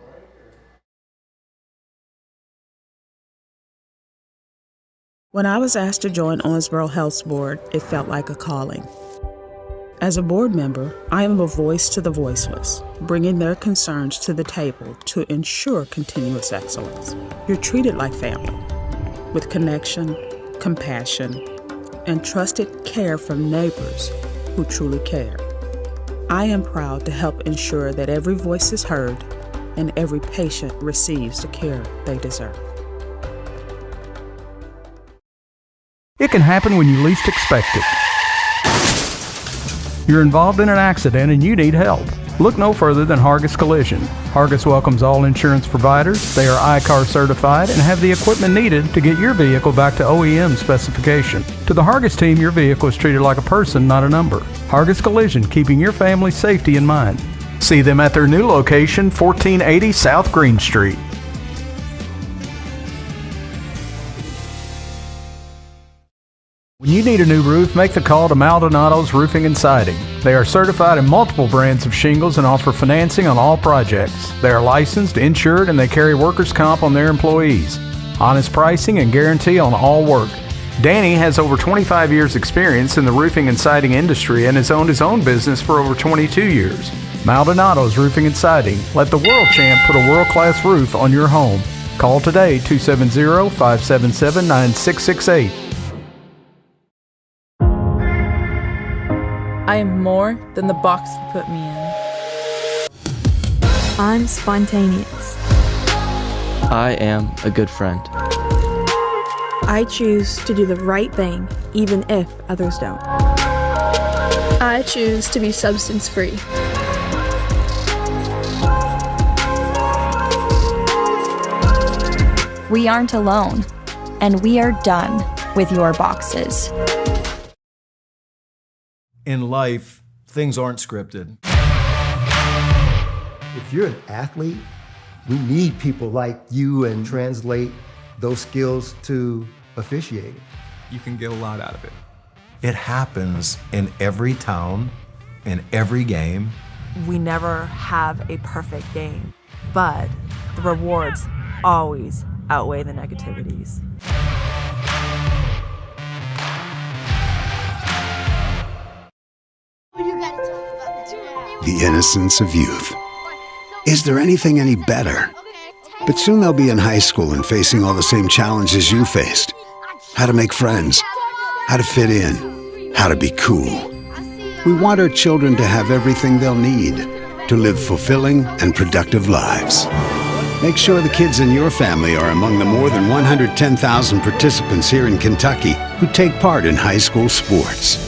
When I was asked to join Owensboro Health's board, it felt like a calling. As a board member, I am a voice to the voiceless, bringing their concerns to the table to ensure continuous excellence. You're treated like family, with connection, compassion, and trusted care from neighbors who truly care. I am proud to help ensure that every voice is heard and every patient receives the care they deserve. It can happen when you least expect it. You're involved in an accident and you need help. Look no further than Hargis Collision. Hargis welcomes all insurance providers. They are ICAR certified and have the equipment needed to get your vehicle back to OEM specification. To the Hargis team, your vehicle is treated like a person, not a number. Hargis Collision, keeping your family's safety in mind. See them at their new location, 1480 South Green Street. When you need a new roof, make the call to Maldonado's Roofing and Siding. They are certified in multiple brands of shingles and offer financing on all projects. They are licensed, insured, and they carry workers' comp on their employees. Honest pricing and guarantee on all work. Danny has over 25 years experience in the roofing and siding industry and has owned his own business for over 22 years. Maldonado's Roofing and Siding. Let the world champ put a world-class roof on your home. Call today, 270-577-9668. I am more than the box you put me in. I'm spontaneous. I am a good friend. I choose to do the right thing, even if others don't. I choose to be substance-free. We aren't alone, and we are done with your boxes. In life, things aren't scripted. If you're an athlete, we need people like you and translate those skills to officiating. You can get a lot out of it. It happens in every town, in every game. We never have a perfect game, but the rewards always outweigh the negativities. The innocence of youth. Is there anything any better? But soon they'll be in high school and facing all the same challenges you faced. How to make friends, how to fit in, how to be cool. We want our children to have everything they'll need to live fulfilling and productive lives. Make sure the kids in your family are among the more than 110,000 participants here in Kentucky who take part in high school sports.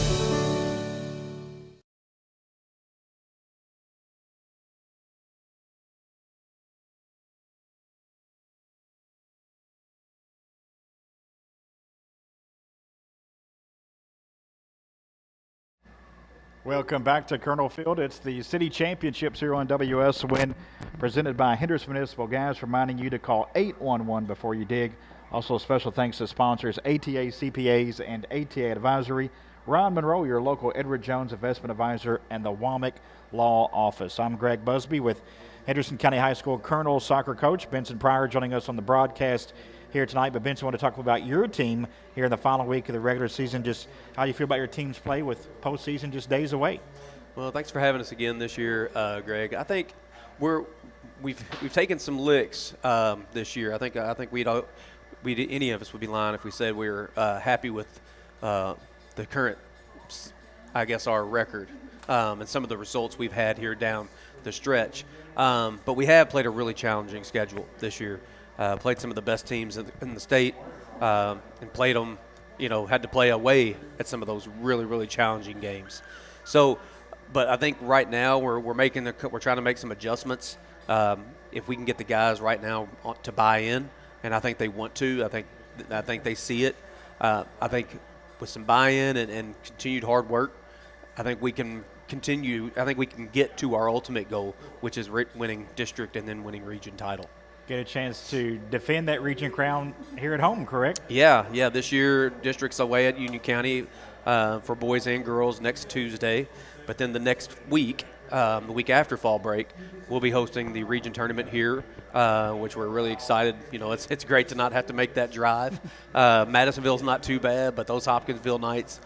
Welcome back to Colonel Field. It's the City Championships here on WSON, presented by Henderson Municipal Gas, reminding you to call 811 before you dig. Also, special thanks to sponsors ATA CPAs and ATA Advisory, Ron Monroe, your local Edward Jones Investment Advisor, and the Womack Law Office. I'm Greg Busby with Henderson County High School Colonel soccer coach Benson Pryor joining us on the broadcast here tonight. But Benson, I want to talk about your team here in the final week of the regular season. Just how do you feel about your team's play with postseason just days away? Well, thanks for having us again this year, Greg. I think we've taken some licks this year. I think any of us would be lying if we said we were happy with the current, I guess, our record and some of the results we've had here down the stretch. But we have played a really challenging schedule this year. Played some of the best teams in the state and played them, had to play away at some of those really, really challenging games. So, but I think right now we're trying to make some adjustments. If we can get the guys right now to buy in, and I think they want to, I think they see it. I think with some buy-in and continued hard work, I think we can continue. I think we can get to our ultimate goal, which is winning district and then winning region title. Get a chance to defend that region crown here at home, correct? Yeah. This year, district's away at Union County for boys and girls next Tuesday. But then the next week, the week after fall break, we'll be hosting the region tournament here, which we're really excited. It's great to not have to make that drive. Madisonville's not too bad, but those Hopkinsville nights,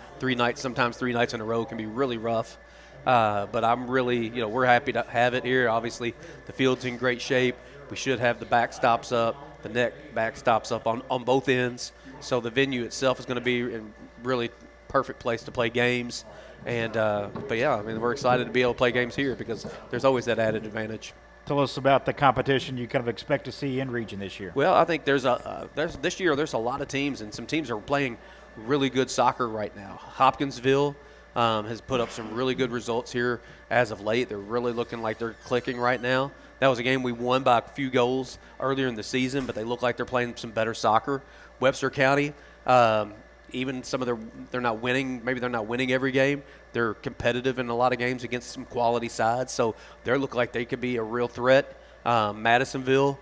sometimes three nights in a row can be really rough. But I'm really, we're happy to have it here. Obviously, the field's in great shape. We should have the backstops up, the net backstops up on both ends. So the venue itself is going to be a really perfect place to play games. And but yeah, we're excited to be able to play games here because there's always that added advantage. Tell us about the competition you kind of expect to see in region this year. Well, I think there's this year there's a lot of teams, and some teams are playing really good soccer right now. Hopkinsville has put up some really good results here as of late. They're really looking like they're clicking right now. That was a game we won by a few goals earlier in the season, but they look like they're playing some better soccer. Webster County, even some of they're not winning. Maybe they're not winning every game, They're competitive in a lot of games against some quality sides, so they look like they could be a real threat. Madisonville,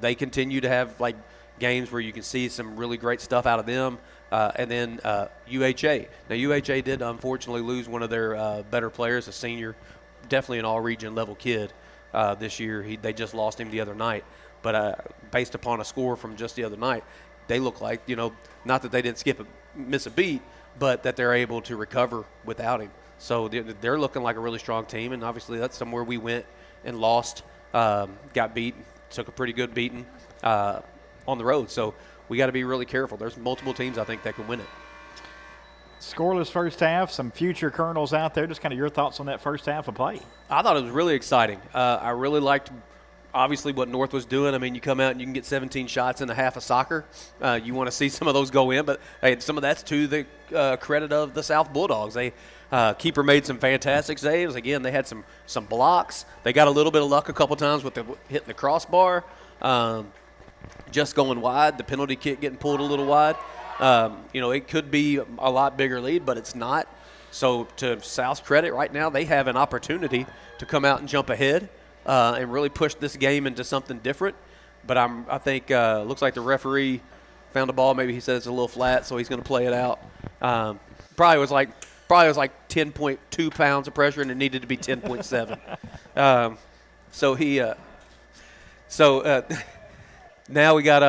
they continue to have like games where you can see some really great stuff out of them. And then UHA. Now, UHA did unfortunately lose one of their better players, a senior, definitely an all-region level kid this year. They just lost him the other night. But based upon a score from just the other night, they look like, not that they didn't miss a beat, but that they're able to recover without him. So they're looking like a really strong team, and obviously that's somewhere we went and lost, got beat, took a pretty good beating on the road. So we got to be really careful. There's multiple teams, I think, that can win it. Scoreless first half, some future Colonels out there. Just kind of your thoughts on that first half of play. I thought it was really exciting. I really liked, obviously, what North was doing. I mean, you come out and you can get 17 shots in a half of soccer. You want to see some of those go in, but hey, some of that's to the credit of the South Bulldogs. Keeper made some fantastic saves. Again, they had some blocks. They got a little bit of luck a couple times with hitting the crossbar. Just going wide, the penalty kick getting pulled a little wide. It could be a lot bigger lead, but it's not. So to South's credit, right now they have an opportunity to come out and jump ahead and really push this game into something different. But I think looks like the referee found a ball. Maybe he said it's a little flat, so he's going to play it out. Probably was like 10.2 pounds of pressure, and it needed to be 10.7. Now we got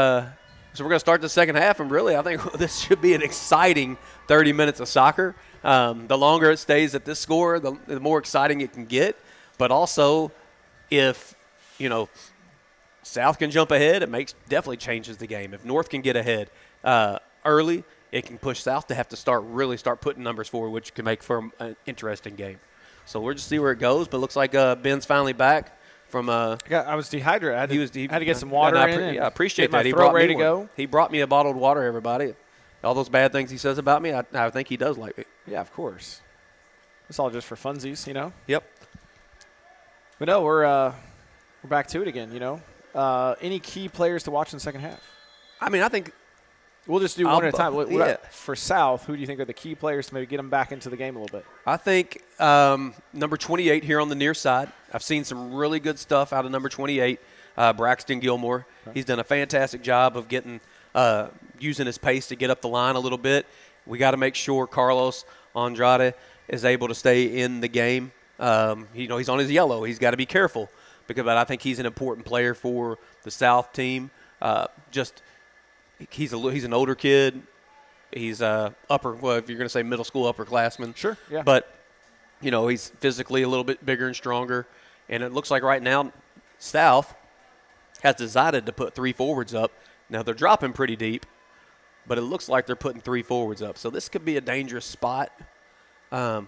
so we're going to start the second half, and really I think this should be an exciting 30 minutes of soccer. The longer it stays at this score, the more exciting it can get. But also, if, South can jump ahead, it definitely changes the game. If North can get ahead early, it can push South to have to start putting numbers forward, which can make for an interesting game. So we'll just see where it goes. But it looks like Ben's finally back. I was dehydrated. I had to get some water in. I appreciate that. He brought ready to go. He brought me a bottled water, everybody. All those bad things he says about me, I think he does like it. Yeah, of course. It's all just for funsies, Yep. But no, we're back to it again, Any key players to watch in the second half? I mean, I think we'll just do one at a time. For South, who do you think are the key players to maybe get them back into the game a little bit? I think number 28 here on the near side. I've seen some really good stuff out of number 28, Braxton Gilmore. Okay. He's done a fantastic job of getting using his pace to get up the line a little bit. We got to make sure Carlos Andrade is able to stay in the game. He's on his yellow. He's got to be careful but I think he's an important player for the South team. He's an older kid. He's if you're going to say middle school upperclassman. Sure, yeah. But, he's physically a little bit bigger and stronger. And it looks like right now South has decided to put 3 forwards up. Now, they're dropping pretty deep, but it looks like they're putting 3 forwards up. So this could be a dangerous spot for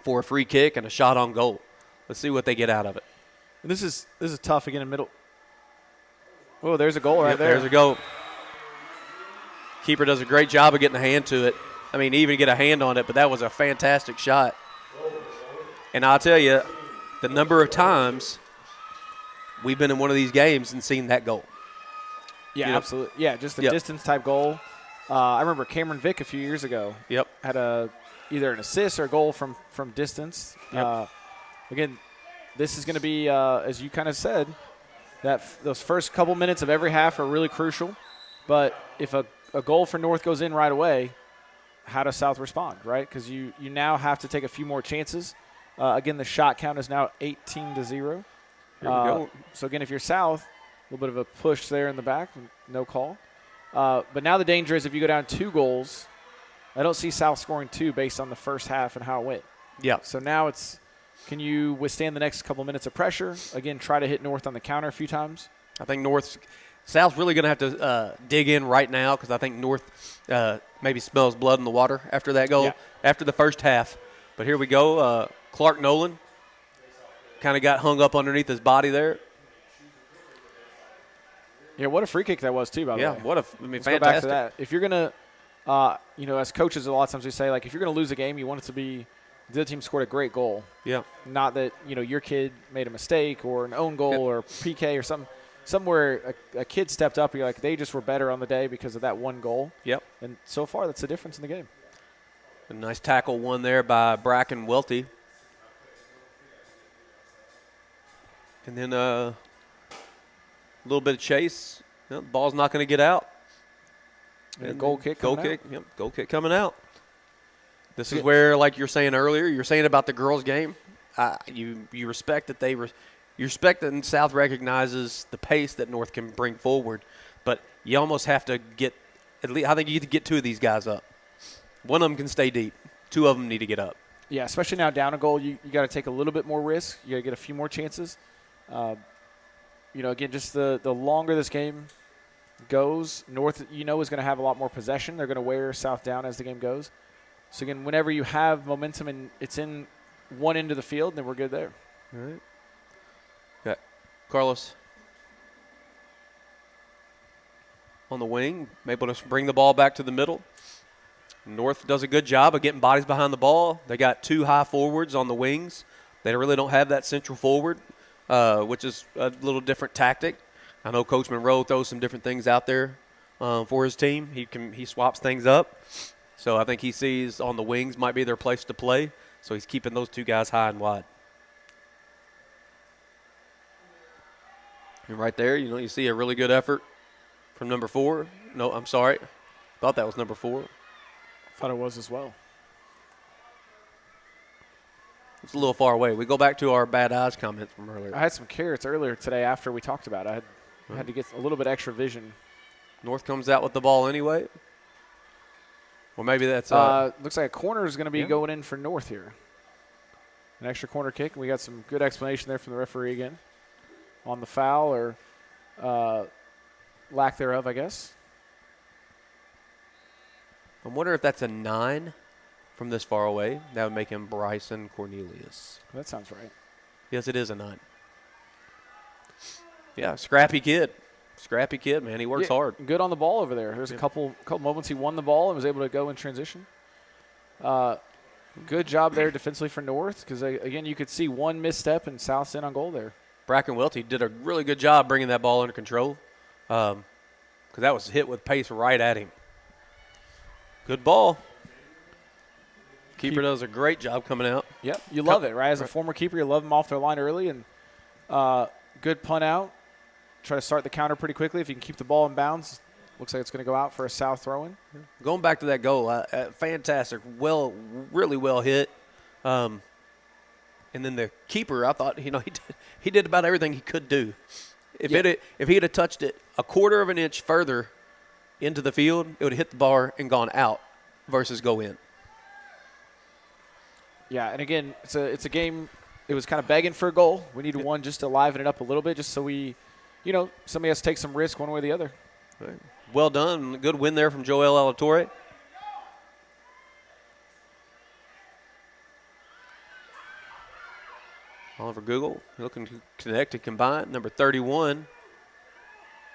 a free kick and a shot on goal. Let's see what they get out of it. And this is tough again in the middle. Oh, there's a goal right there. There's a goal. Keeper does a great job of getting a hand to it. I mean, even get a hand on it, but that was a fantastic shot. And I'll tell you, the number of times we've been in one of these games and seen that goal. Yeah, absolutely. Yeah, just a distance-type goal. I remember Cameron Vick a few years ago. Yep. Had either an assist or a goal from distance. Yep. Again, this is going to be, as you kind of said, those first couple minutes of every half are really crucial. But if a goal for North goes in right away, how does South respond, right? Because you now have to take a few more chances. Again, the shot count is now 18-0. Here we go. So, again, if you're South, a little bit of a push there in the back, no call. But now the danger is if you go down 2 goals, I don't see South scoring 2 based on the first half and how it went. Yeah. So now it's, can you withstand the next couple minutes of pressure? Again, try to hit North on the counter a few times. I think South's really going to have to dig in right now because I think North maybe smells blood in the water after that goal, after the first half. But here we go. Clark Nolan kind of got hung up underneath his body there. Yeah, what a free kick that was too, by the way. Yeah, Let's fantastic. go back to that. If you're going to, as coaches, a lot of times we say, like, if you're going to lose a game, you want it to be the other team scored a great goal. Yeah. Not that, your kid made a mistake or an own goal or PK or something. Somewhere a kid stepped up, you're like, they just were better on the day because of that one goal. Yep. And so far, that's the difference in the game. A nice tackle one there by Bracken Welty. And then a little bit of chase. The ball's not going to get out. And goal kick. Goal kick. Yep, goal kick coming out. This is where, like you're saying earlier, you're saying about the girls' game. You respect that you respect that South recognizes the pace that North can bring forward, but you almost have to get at least. I think you need to get 2 of these guys up. One of them can stay deep. 2 of them need to get up. Yeah, especially now down a goal, you got to take a little bit more risk. You got to get a few more chances. Again, just the longer this game goes, North, is going to have a lot more possession. They're going to wear South down as the game goes. So, again, whenever you have momentum and it's in one end of the field, then we're good there. All right. Got Carlos on the wing, able to bring the ball back to the middle. North does a good job of getting bodies behind the ball. They got 2 high forwards on the wings. They really don't have that central forward, which is a little different tactic. I know Coach Monroe throws some different things out there for his team. He swaps things up. So I think he sees on the wings might be their place to play. So he's keeping those 2 guys high and wide. And right there, you see a really good effort from number 4. No, I'm sorry. Thought that was number 4. Thought it was as well. It's a little far away. We go back to our bad eyes comments from earlier. I had some carrots earlier today after we talked about it. I had to get a little bit extra vision. North comes out with the ball anyway. Well, maybe that's looks like a corner is going to be going in for North here. An extra corner kick. We got some good explanation there from the referee again on the foul or lack thereof, I guess. I wonder if that's a 9 from this far away. That would make him Bryson Cornelius. That sounds right. Yes, it is a 9. Yeah, scrappy kid. Scrappy kid, man. He works hard. Good on the ball over there. There's a couple moments he won the ball and was able to go in transition. Good job there defensively for North because, again, you could see one misstep and South's in on goal there. Bracken Welty did a really good job bringing that ball under control because that was hit with pace right at him. Good ball. Keeper does a great job coming out. Yep, you love it, right? As a former keeper, you love them off their line early. And good punt out. Try to start the counter pretty quickly. If you can keep the ball in bounds, looks like it's going to go out for a South throw-in. Going back to that goal, fantastic, really well hit. And then the keeper, I thought, he did about everything he could do. If he had touched it a quarter of an inch further into the field, it would have hit the bar and gone out versus go in. Yeah, and again, it's a game. It was kind of begging for a goal. We needed one just to liven it up a little bit, just so we, somebody has to take some risk one way or the other. Right. Well done. Good win there from Joel Alatorre. Oliver Google looking to connect to combine. Number 31,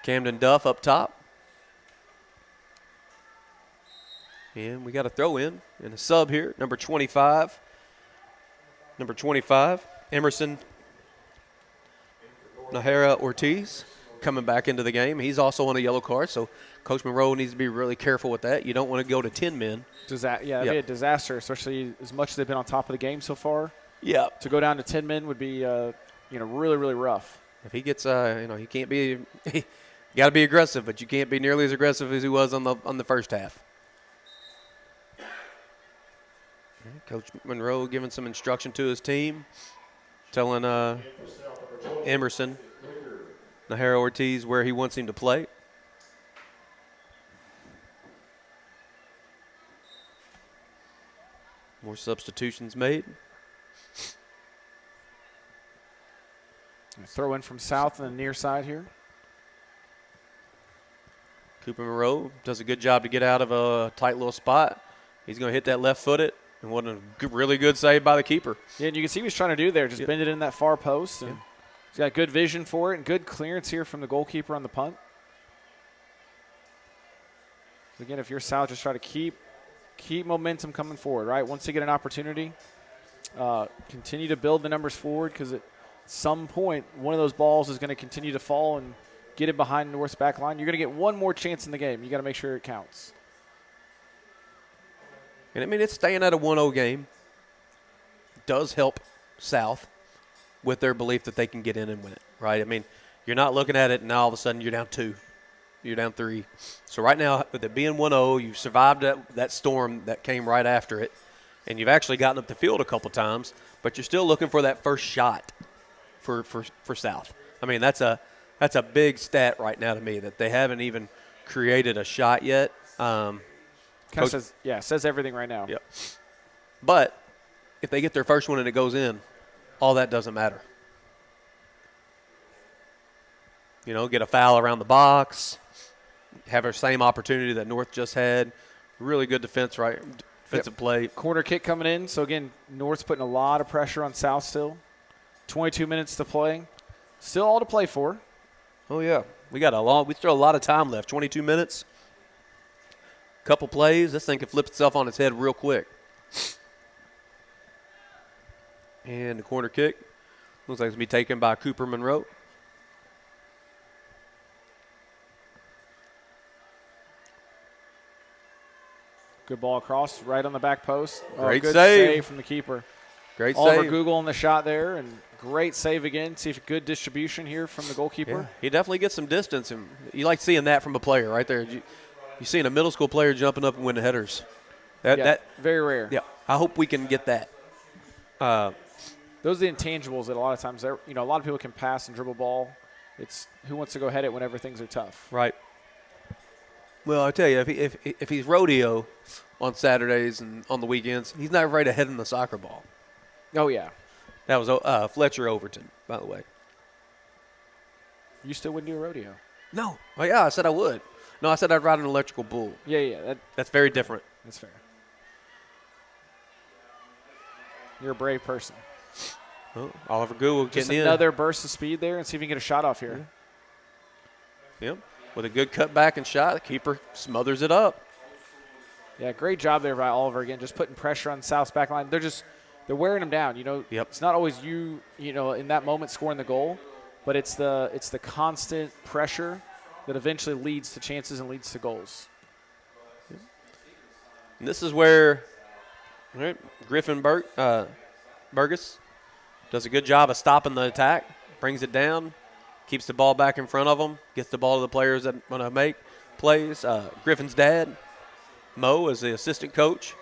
Camden Duff up top. And we got a throw in and a sub here. Number 25, Emerson Nahara Ortiz coming back into the game. He's also on a yellow card, so Coach Monroe needs to be really careful with that. You don't want to go to 10 men. That'd be a disaster, especially as much as they've been on top of the game so far. Yeah. To go down to 10 men would be, really, really rough. If he gets, he can't be, you got to be aggressive, but you can't be nearly as aggressive as he was on the first half. Coach Monroe giving some instruction to his team, telling Emerson Nahara Ortiz where he wants him to play. More substitutions made. Throw in from South on the near side here. Cooper Monroe does a good job to get out of a tight little spot. He's going to hit that left-footed. And what a really good save by the keeper. Yeah, and you can see what he's trying to do there, just bend it in that far post. And he's got good vision for it and good clearance here from the goalkeeper on the punt. Again, if you're South, just try to keep momentum coming forward, right? Once they get an opportunity, continue to build the numbers forward because at some point, one of those balls is going to continue to fall and get it behind North's back line. You're going to get one more chance in the game. You got to make sure it counts. And, I mean, it's staying at a 1-0 game. Does help South with their belief that they can get in and win it, right? I mean, you're not looking at it and now all of a sudden you're down 2. You're down 3. So right now, with it being 1-0, you've survived that storm that came right after it, and you've actually gotten up the field a couple times, but you're still looking for that first shot for South. I mean, that's a big stat right now to me that they haven't even created a shot yet. Says everything right now. Yep. But if they get their first one and it goes in, all that doesn't matter. You know, get a foul around the box, have our same opportunity that North just had. Really good defensive play. Corner kick coming in. So, again, North's putting a lot of pressure on South still. 22 minutes to play. Still all to play for. Oh, yeah. We still a lot of time left. 22 minutes. Couple plays. This thing could flip itself on its head real quick. And the corner kick looks like it's going to be taken by Cooper Monroe. Good ball across, right on the back post. Great good save from the keeper. Great Oliver save. Google on the shot there, and great save again. See if good distribution here from the goalkeeper. Yeah, he definitely gets some distance, and you like seeing that from a player right there. You seeing a middle school player jumping up and winning headers. That very rare. Yeah, I hope we can get that. Those are the intangibles that a lot of times, a lot of people can pass and dribble ball. It's who wants to go head it whenever things are tough. Right. Well, I tell you, if he's rodeo on Saturdays and on the weekends, he's not afraid of heading the soccer ball. Oh, yeah. That was Fletcher Overton, by the way. You still wouldn't do a rodeo? No. Oh, yeah, I said I would. No, I said I'd ride an electrical bull. Yeah. That's very different. That's fair. You're a brave person. Oh, Oliver Gould getting Just in. Another burst of speed there, and see if he can get a shot off here. Yep. With a good cutback and shot, the keeper smothers it up. Yeah, great job there by Oliver again, just putting pressure on South's back line. They're wearing him down. Yep. It's not always you in that moment scoring the goal, but it's the constant pressure that eventually leads to chances and leads to goals. And this is where Griffin Burgess does a good job of stopping the attack, brings it down, keeps the ball back in front of them, gets the ball to the players that want to make plays. Griffin's dad, Mo, is the assistant coach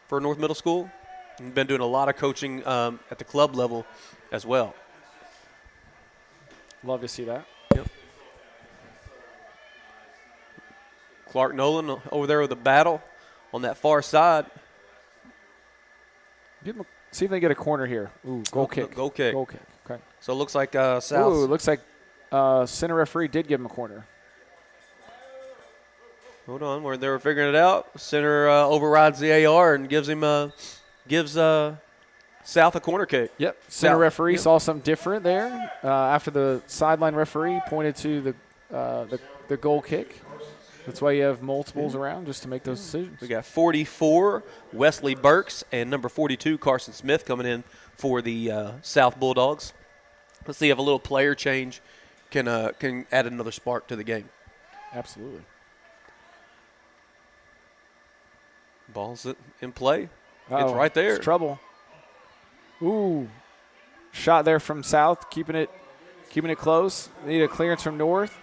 for North Middle School. He's been doing a lot of coaching at the club level as well. Love to see that. Yep. Clark Nolan over there with the battle on that far side. See if they get a corner here. Ooh, goal kick. Goal kick. Goal kick. Okay. So it looks like South. Ooh, it looks like center referee did give him a corner. Hold on, where they were figuring it out. Center overrides the AR and gives South a corner kick. Yep. Center referee saw something different there after the sideline referee pointed to the goal kick. That's why you have multiples around, just to make those decisions. We got 44, Wesley Burks, and number 42, Carson Smith, coming in for the South Bulldogs. Let's see if a little player change can add another spark to the game. Absolutely. Ball's in play. It's right there. It's trouble. Ooh. Shot there from South, keeping it close. Need a clearance from North.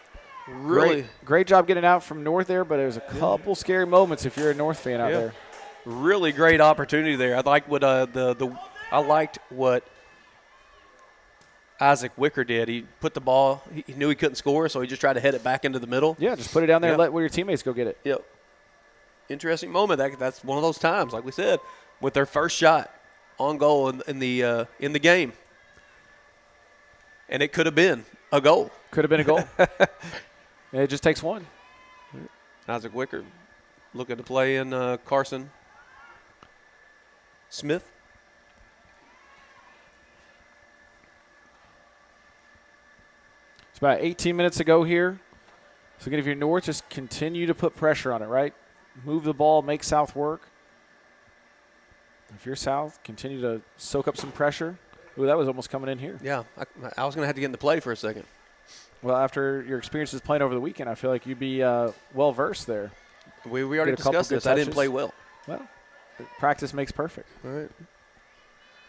Really great job getting out from North there, but there's a couple scary moments if you're a North fan out there. Really great opportunity there. I liked what I liked what Isaac Wicker did. He put the ball. He knew he couldn't score, so he just tried to head it back into the middle. Yeah, just put it down there and let your teammates go get it. Yep. Interesting moment. That's one of those times, like we said, with their first shot on goal in the game, and it could have been a goal. Could have been a goal. It just takes one. Isaac Wicker looking to play in Carson Smith. It's about 18 minutes to go here. So again, if you're North, just continue to put pressure on it, right? Move the ball, make South work. If you're South, continue to soak up some pressure. Ooh, that was almost coming in here. Yeah, I was going to have to get into play for a second. Well, after your experiences playing over the weekend, I feel like you'd be well-versed there. We already discussed this. I didn't play well. Well, practice makes perfect. All right.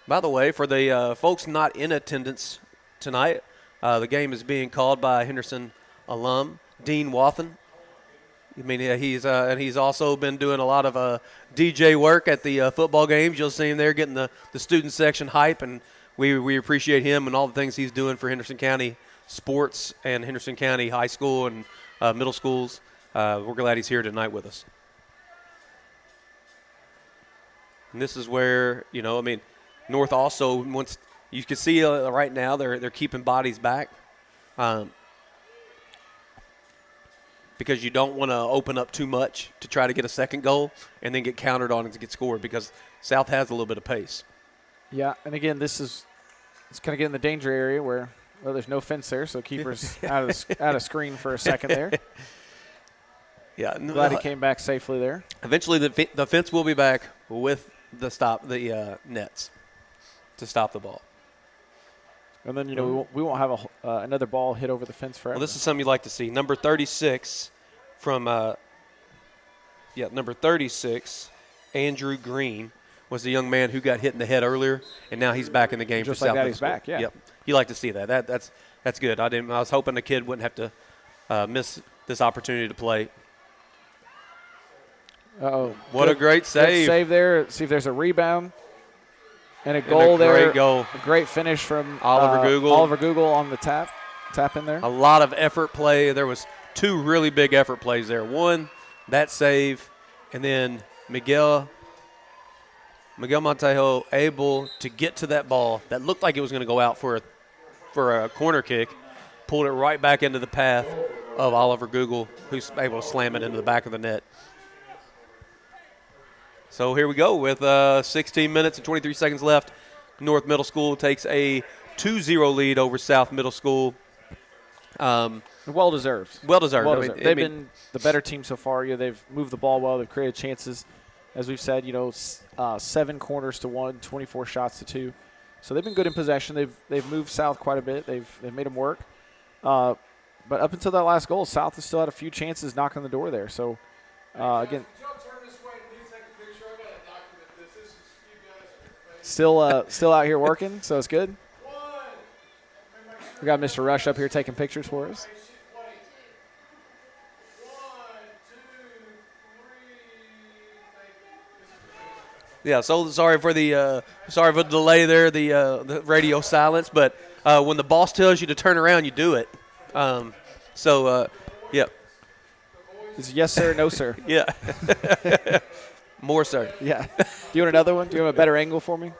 By the way, for the folks not in attendance tonight, the game is being called by Henderson alum Dean Wathen. I mean, he's also been doing a lot of DJ work at the football games. You'll see him there getting the student section hype, and we appreciate him and all the things he's doing for Henderson County sports and Henderson County high school and middle schools. We're glad he's here tonight with us. And this is where, North also wants – you can see right now they're keeping bodies back. Because you don't want to open up too much to try to get a second goal and then get countered on and get scored, because South has a little bit of pace. Yeah, and again, it's kind of getting the danger area where there's no fence there, so keeper's out of screen for a second there. Yeah, glad he came back safely there. Eventually, the fence will be back with the nets to stop the ball. And then, we won't have another ball hit over the fence forever. Well, this is something you'd like to see. Number 36 number 36, Andrew Green, was the young man who got hit in the head earlier, and now he's back in the game. Just for like South that, he's back, yeah. Yep. You like to see that. That's good. I was hoping the kid wouldn't have to miss this opportunity to play. Uh-oh. What a great save. Good save there. See if there's a rebound. And a goal there. Great goal. A great finish from Oliver Google. Oliver Google on the tap in there. A lot of effort play. There was two really big effort plays there. One, that save, and then Miguel Montejo able to get to that ball that looked like it was going to go out for a corner kick, pulled it right back into the path of Oliver Google, who's able to slam it into the back of the net. So here we go with 16 minutes and 23 seconds left. North Middle School takes a 2-0 lead over South Middle School. Well deserved. Well deserved. They've been the better team so far. They've moved the ball well. They've created chances. As we've said, 7 corners to 1, 24 shots to 2. So they've been good in possession. They've moved South quite a bit. They've made them work. But up until that last goal, South has still had a few chances knocking on the door there. So again. Still out here working, so it's good. We got Mr. Rush up here taking pictures for us. Yeah, so sorry for the delay there, the radio silence, but when the boss tells you to turn around, you do it. Yeah. It's yes sir, no sir. Yeah. More, sir. Yeah. Do you want another one? Do you have a better angle for me?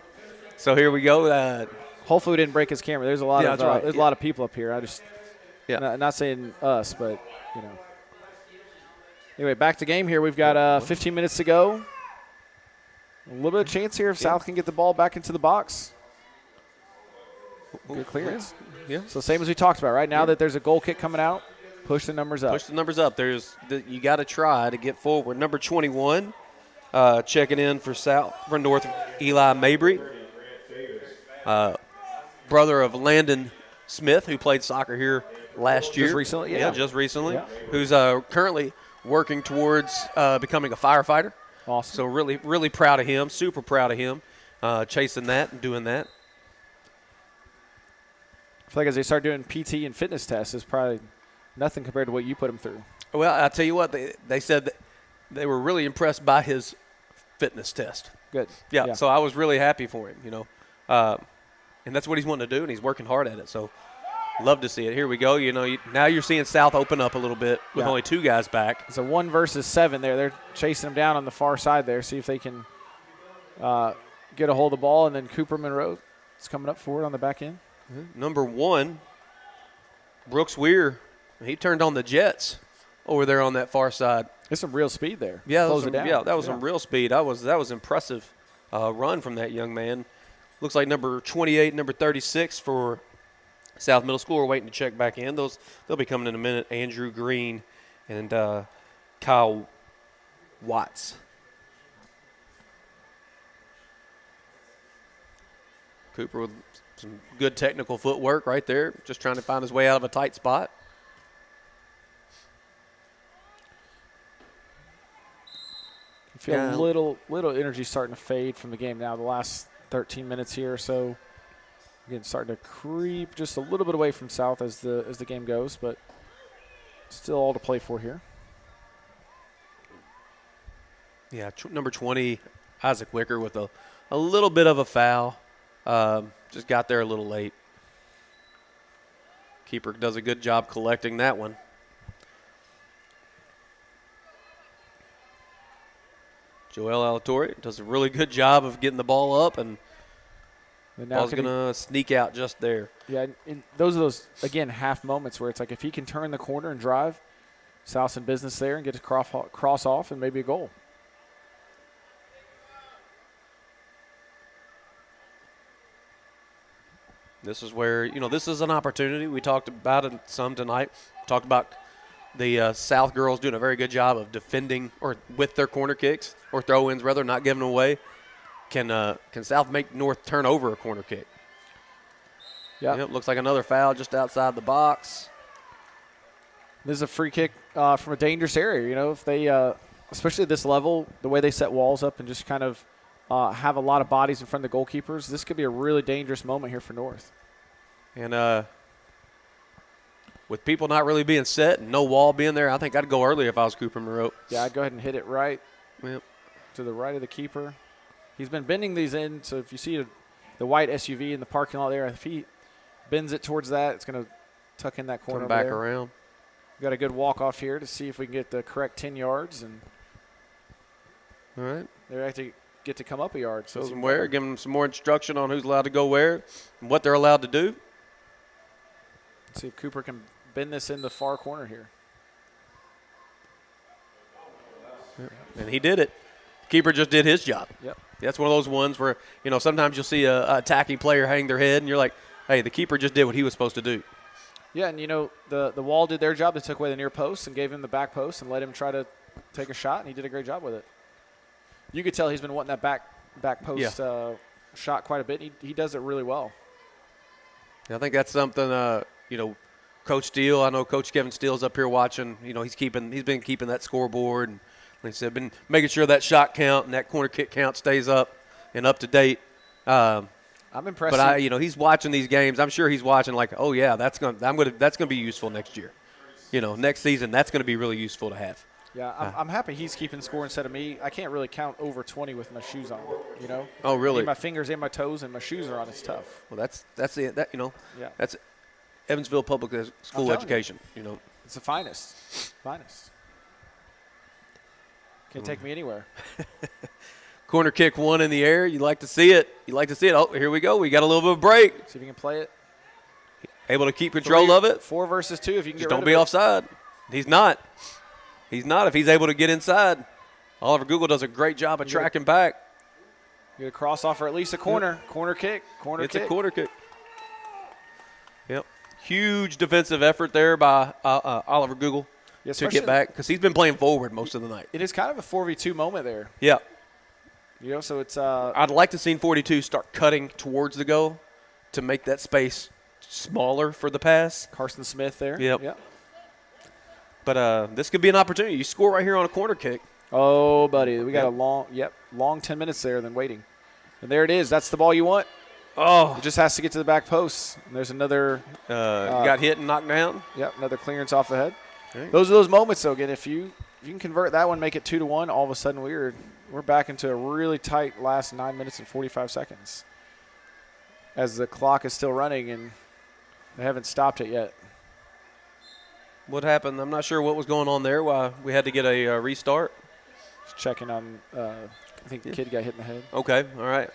So here we go. Hopefully we didn't break his camera. There's a lot of there's a lot of people up here. Not saying us, but Anyway, back to game here. We've got 15 minutes to go. A little bit of chance here if South can get the ball back into the box. Good clearance. Yeah. So same as we talked about, right? Now that there's a goal kick coming out, push the numbers up. Push the numbers up. You got to try to get forward. Number 21. Checking in for North, Eli Mabry, brother of Landon Smith, who played soccer here last year. Just recently, yeah. Just recently. Yeah. Who's currently working towards becoming a firefighter. Awesome. So really, really proud of him, super proud of him, chasing that and doing that. I feel like as they start doing PT and fitness tests, it's probably nothing compared to what you put them through. Well, I'll tell you what, they said that they were really impressed by his fitness test. Good. Yeah, so I was really happy for him, and that's what he's wanting to do, and he's working hard at it. So love to see it. Here we go. Now you're seeing South open up a little bit with only 2 guys back. It's a 1 versus 7 there. They're chasing them down on the far side there, see if they can get a hold of the ball, and then Cooper Monroe is coming up forward on the back end. Number 1, Brooks Weir, he turned on the Jets over there on that far side. There's some real speed there. Yeah, that was some real speed. That was impressive run from that young man. Looks like number 28, number 36 for South Middle School are waiting to check back in. They'll be coming in a minute. Andrew Green and Kyle Watts. Cooper with some good technical footwork right there, just trying to find his way out of a tight spot. feel a little energy starting to fade from the game now. The last 13 minutes here or so, again, starting to creep just a little bit away from South as the game goes, but still all to play for here. Yeah, number 20, Isaac Wicker with a little bit of a foul. Just got there a little late. Keeper does a good job collecting that one. Joel Alatorre does a really good job of getting the ball up, and ball's going to sneak out just there. Yeah, and those are those, again, half moments where it's like if he can turn the corner and drive, South's in business there and get to cross off and maybe a goal. This is where, this is an opportunity. We talked about it some tonight. Talked about the South girls doing a very good job of defending or with their corner kicks or throw-ins, rather, not giving them away. Can South make North turn over a corner kick? Yeah. Yep, looks like another foul just outside the box. This is a free kick from a dangerous area. If they, especially at this level, the way they set walls up and just kind of have a lot of bodies in front of the goalkeepers, this could be a really dangerous moment here for North. And with people not really being set and no wall being there, I think I'd go early if I was Cooper Monroe. Yeah, I'd go ahead and hit it right to the right of the keeper. He's been bending these in, so if you see the white SUV in the parking lot there, if he bends it towards that, it's going to tuck in that corner. Come back there. around. We've got a good walk-off here to see if we can get the correct 10 yards. And all right. They actually get to come up a yard. So give them some more instruction on who's allowed to go where and what they're allowed to do. Let's see if Cooper can bend this in the far corner here. And he did it. Keeper just did his job. Yep. That's one of those ones where, sometimes you'll see a attacking player hang their head and you're like, hey, the keeper just did what he was supposed to do. Yeah, and, the wall did their job. They took away the near post and gave him the back post and let him try to take a shot, and he did a great job with it. You could tell he's been wanting that back post shot quite a bit. He does it really well. I think that's something, Coach Steele, I know Coach Kevin Steele's up here watching. He's been keeping that scoreboard and, like I said, been making sure that shot count and that corner kick count stays up and up to date. I'm impressed. But he's watching these games. I'm sure he's watching like, oh yeah, that's gonna be useful next year. Next season, that's gonna be really useful to have. Yeah, I'm happy he's keeping score instead of me. I can't really count over 20 with my shoes on. Oh really? My fingers and my toes and my shoes are on. It's tough. Well, that's it. Yeah. That's Evansville Public School education. It's the finest. Can't take me anywhere. Corner kick one in the air. You like to see it. Oh, here we go. We got a little bit of break. See if you can play it. Able to keep control of it. 4 versus 2 if you can Just get don't be offside. He's not. If he's able to get inside. Oliver Google does a great job of tracking back. Get a cross off or at least a corner. Corner kick. It's a corner kick. Yep. Huge defensive effort there by Oliver Google to get back because he's been playing forward most of the night. It is kind of a 4v2 moment there. Yeah. So it's I'd like to see 42 start cutting towards the goal to make that space smaller for the pass. Carson Smith there. Yep. But this could be an opportunity. You score right here on a corner kick. Oh, buddy. We got a long 10 minutes there than waiting. And there it is. That's the ball you want. Oh. It just has to get to the back post. And there's another. Got hit and knocked down. Yep, another clearance off the head. Okay. Those are those moments, though. Again, if you can convert that one, make it 2-1, all of a sudden we're back into a really tight last 9 minutes and 45 seconds as the clock is still running and they haven't stopped it yet. What happened? I'm not sure what was going on there, why we had to get a restart. Just checking on, I think the kid got hit in the head. Okay, all right.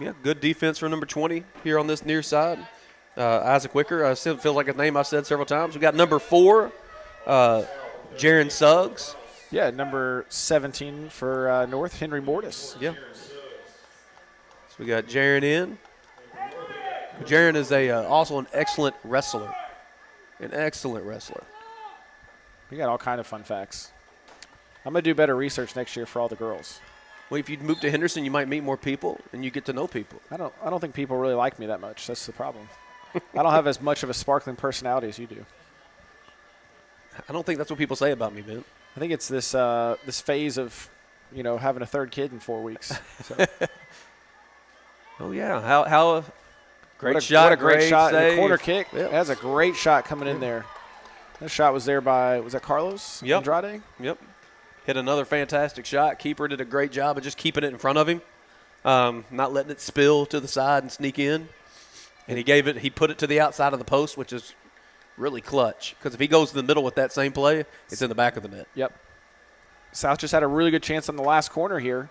Yeah, good defense for number 20 here on this near side. Isaac Wicker, I still feel like a name I've said several times. We got number 4, Jaron Suggs. Yeah, number 17 for North, Henry Mortis. Yeah. So we got Jaron in. Jaron is also an excellent wrestler. An excellent wrestler. We got all kind of fun facts. I'm going to do better research next year for all the girls. Well, if you move to Henderson, you might meet more people and you get to know people. I don't think people really like me that much. That's the problem. I don't have as much of a sparkling personality as you do. I don't think that's what people say about me, Ben. I think it's this this phase of, having a third kid in 4 weeks. So. Oh yeah, how great shot! What a great shot! Save. The corner kick. Yep. That's a great shot coming in there. That shot was there was that Carlos Andrade? Yep. Hit another fantastic shot. Keeper did a great job of just keeping it in front of him, not letting it spill to the side and sneak in. And he put it to the outside of the post, which is really clutch. Because if he goes to the middle with that same play, it's in the back of the net. Yep. South just had a really good chance on the last corner here.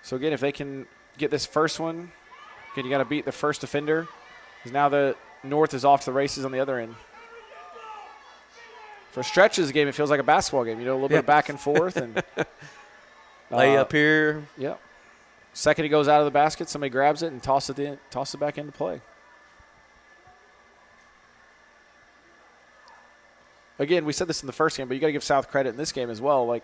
So, again, if they can get this first one, again, you got to beat the first defender. Because now the North is off to the races on the other end. For stretches of the game, it feels like a basketball game. A little bit of back and forth. And lay up here. Yep. Second he goes out of the basket, somebody grabs it and tosses it back into play. Again, we said this in the first game, but you got to give South credit in this game as well. Like,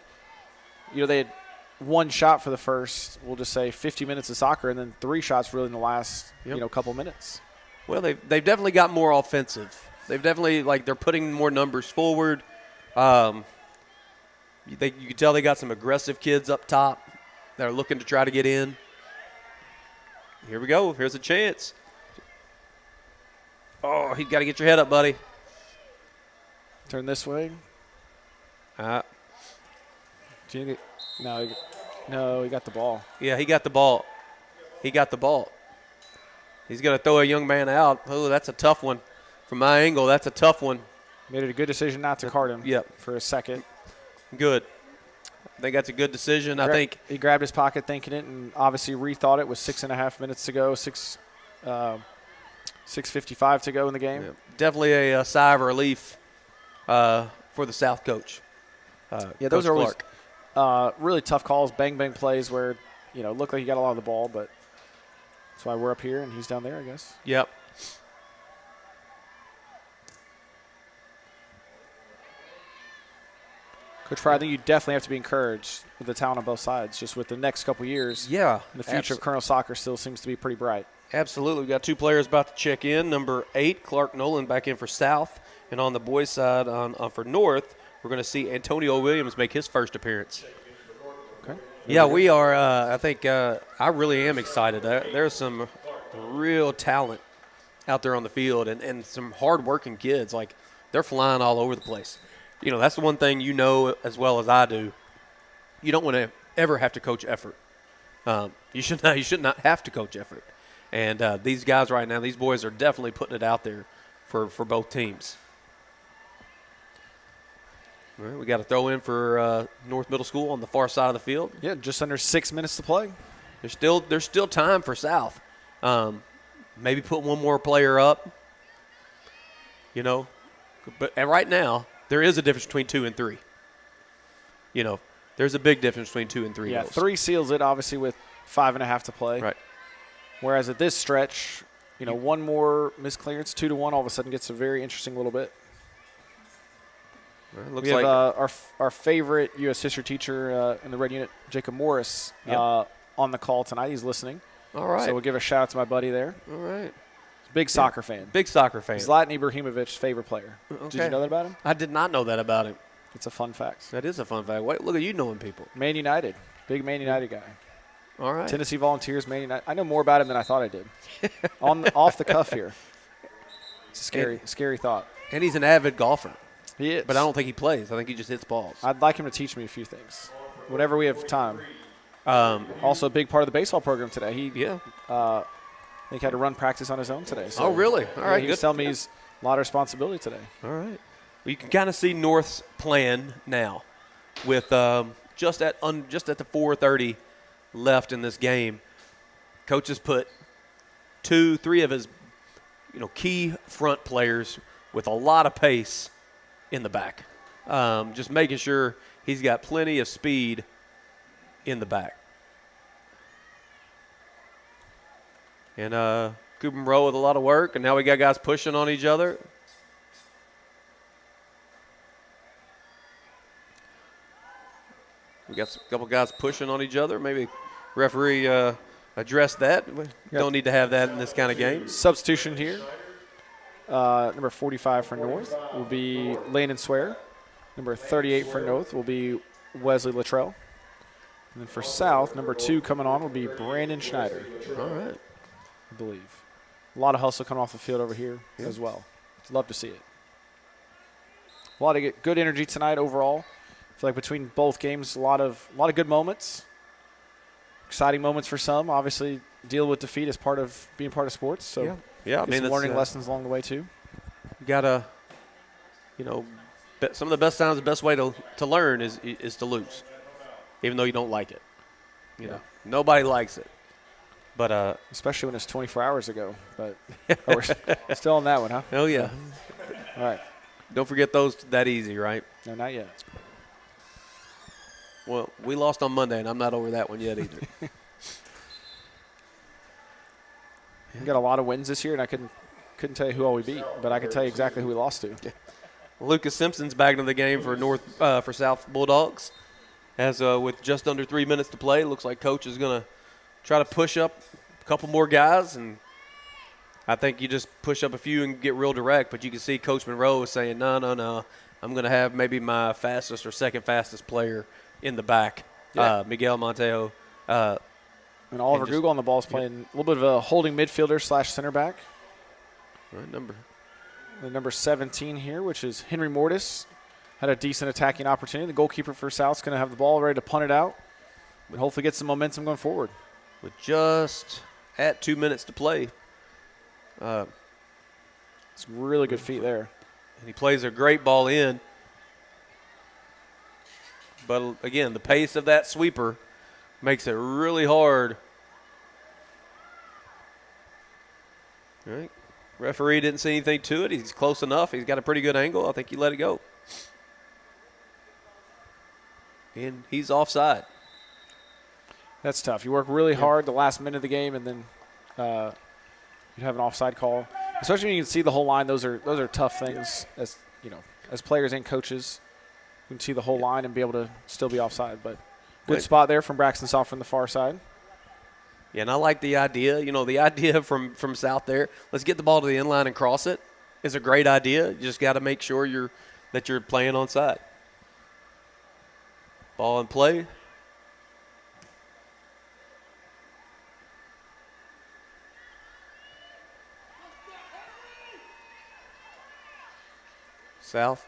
they had one shot for the first, we'll just say 50 minutes of soccer, and then 3 shots really in the last, couple minutes. Well, they've definitely got more offensive. They've definitely, they're putting more numbers forward. You can tell they got some aggressive kids up top that are looking to try to get in. Here we go. Here's a chance. Oh, he's got to get your head up, buddy. Turn this way. No, he got the ball. Yeah, he got the ball. He's going to throw a young man out. Oh, that's a tough one. From my angle, that's a tough one. Made it a good decision not to card him for a second. Good. I think that's a good decision. I think he grabbed his pocket thinking it and obviously rethought it with 6.5 minutes to go, 6:55 to go in the game. Yeah, definitely a sigh of relief for the South coach. Those are always really tough calls, bang plays where, look like he got a lot of the ball, but that's why we're up here and he's down there, I guess. Yep. Coach Fry, I think you definitely have to be encouraged with the talent on both sides. Just with the next couple years, the future of Colonel soccer still seems to be pretty bright. Absolutely. We've got 2 players about to check in. Number 8, Clark Nolan, back in for South. And on the boys' side for North, we're going to see Antonio Williams make his first appearance. Okay. Yeah, we are. I think I really am excited. There's some real talent out there on the field and some hard-working kids. They're flying all over the place. That's the one thing as well as I do. You don't want to ever have to coach effort. You should not have to coach effort. And these guys right now, these boys are definitely putting it out there for both teams. All right, we got to throw in for North Middle School on the far side of the field. Yeah, just under 6 minutes to play. There's still time for South. Maybe put one more player up. But right now there is a difference between 2 and 3. There's a big difference between 2 and 3. Yeah, goals. 3 seals it obviously with 5.5 to play. Right. Whereas at this stretch, one more misclearance, 2-1, all of a sudden gets a very interesting little bit. Looks we have like our favorite U.S. history teacher in the red unit, Jacob Morris, on the call tonight. He's listening. All right. So we'll give a shout out to my buddy there. All right. Big soccer fan. Big soccer fan. Zlatan Ibrahimovic's favorite player. Okay. Did you know that about him? I did not know that about him. It's a fun fact. That is a fun fact. Wait, look at you knowing people. Man United. Big Man United guy. All right. Tennessee Volunteers, Man United. I know more about him than I thought I did. Off the cuff here. It's a scary thought. And he's an avid golfer. He is. But I don't think he plays. I think he just hits balls. I'd like him to teach me a few things whenever we have time. Also a big part of the baseball program today. I think he had to run practice on his own today. So, oh, really? All right. He was telling me he's a lot of responsibility today. All right. Well, you can kind of see North's plan now with just at the 4:30 left in this game. Coach has put 2-3 of his key front players with a lot of pace in the back. Just making sure he's got plenty of speed in the back. And Cooper Monroe with a lot of work, and now we got guys pushing on each other. We got a couple guys pushing on each other. Maybe referee address that. Don't need to have that in this kind of game. Substitution here. Number 45 for North will be Landon Swear. Number 38 for North will be Wesley Luttrell. And then for South, number 2 coming on will be Brandon Schneider. All right. I believe. A lot of hustle coming off the field over here as well. Love to see it. A lot of good energy tonight overall. I feel like between both games, a lot of good moments. Exciting moments for some. Obviously, deal with defeat as part of being part of sports. So yeah. I mean, some learning lessons along the way too. You gotta, some of the best times, the best way to learn is to lose, even though you don't like it. You know, nobody likes it. But especially when it's 24 hours ago. But we're still on that one, huh? Oh yeah. All right. Don't forget those that easy, right? No, not yet. Well, we lost on Monday, and I'm not over that one yet either. We got a lot of wins this year, and I couldn't tell you who all we beat, but I could tell you exactly who we lost to. Lucas Simpson's back into the game for South Bulldogs. As with just under 3 minutes to play, looks like Coach is going to try to push up a couple more guys, and I think you just push up a few and get real direct. But you can see Coach Monroe is saying, no, I'm going to have maybe my fastest or second fastest player in the back, Miguel Monteo. And Oliver Google on the ball is playing a little bit of a holding midfielder / center back. Right number. The number 17 here, which is Henry Mortis, had a decent attacking opportunity. The goalkeeper for South's going to have the ball ready to punt it out and hopefully get some momentum going forward. With just at 2 minutes to play. It's really good feet there. And he plays a great ball in. But, again, the pace of that sweeper makes it really hard. All right. Referee didn't see anything to it. He's close enough. He's got a pretty good angle. I think he let it go. And he's offside. That's tough. You work really hard the last minute of the game, and then you have an offside call. Especially when you can see the whole line. Those are tough things as players and coaches. You can see the whole line and be able to still be offside. But good spot there from Braxton Soft from the far side. Yeah, and I like the idea. The idea from South there, let's get the ball to the inline and cross it, is a great idea. You just got to make sure that you're playing onside. Ball in play. South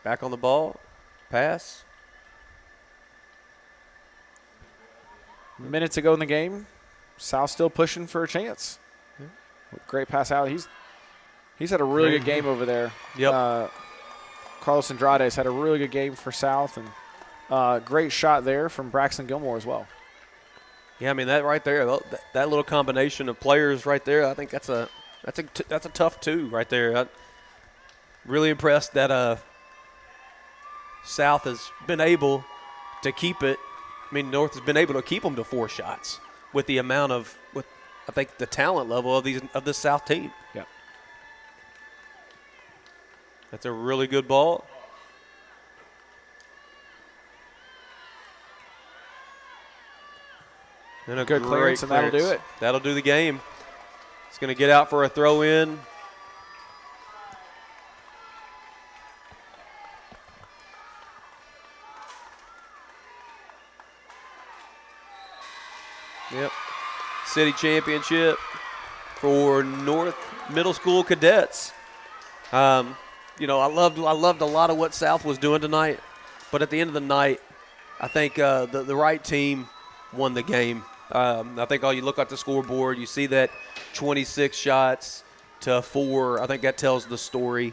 back on the ball. Pass. Minutes ago in the game, South still pushing for a chance. Great pass out. He's had a really good game over there. Yep. Carlos Andrade's had a really good game for South, and great shot there from Braxton Gilmore as well. Yeah, I mean that right there, that little combination of players right there. I think that's a tough two right there. I'm really impressed that South has been able to keep it. I mean, North has been able to keep them to 4 shots with the amount of, I think, the talent level of this South team. Yeah. That's a really good ball. And a good clearance, and that'll do it. That'll do the game. It's going to get out for a throw in. Yep. City championship for North Middle School cadets. I loved a lot of what South was doing tonight, but at the end of the night, I think the right team won the game. I think you look at the scoreboard, you see that 26 shots to 4. I think that tells the story.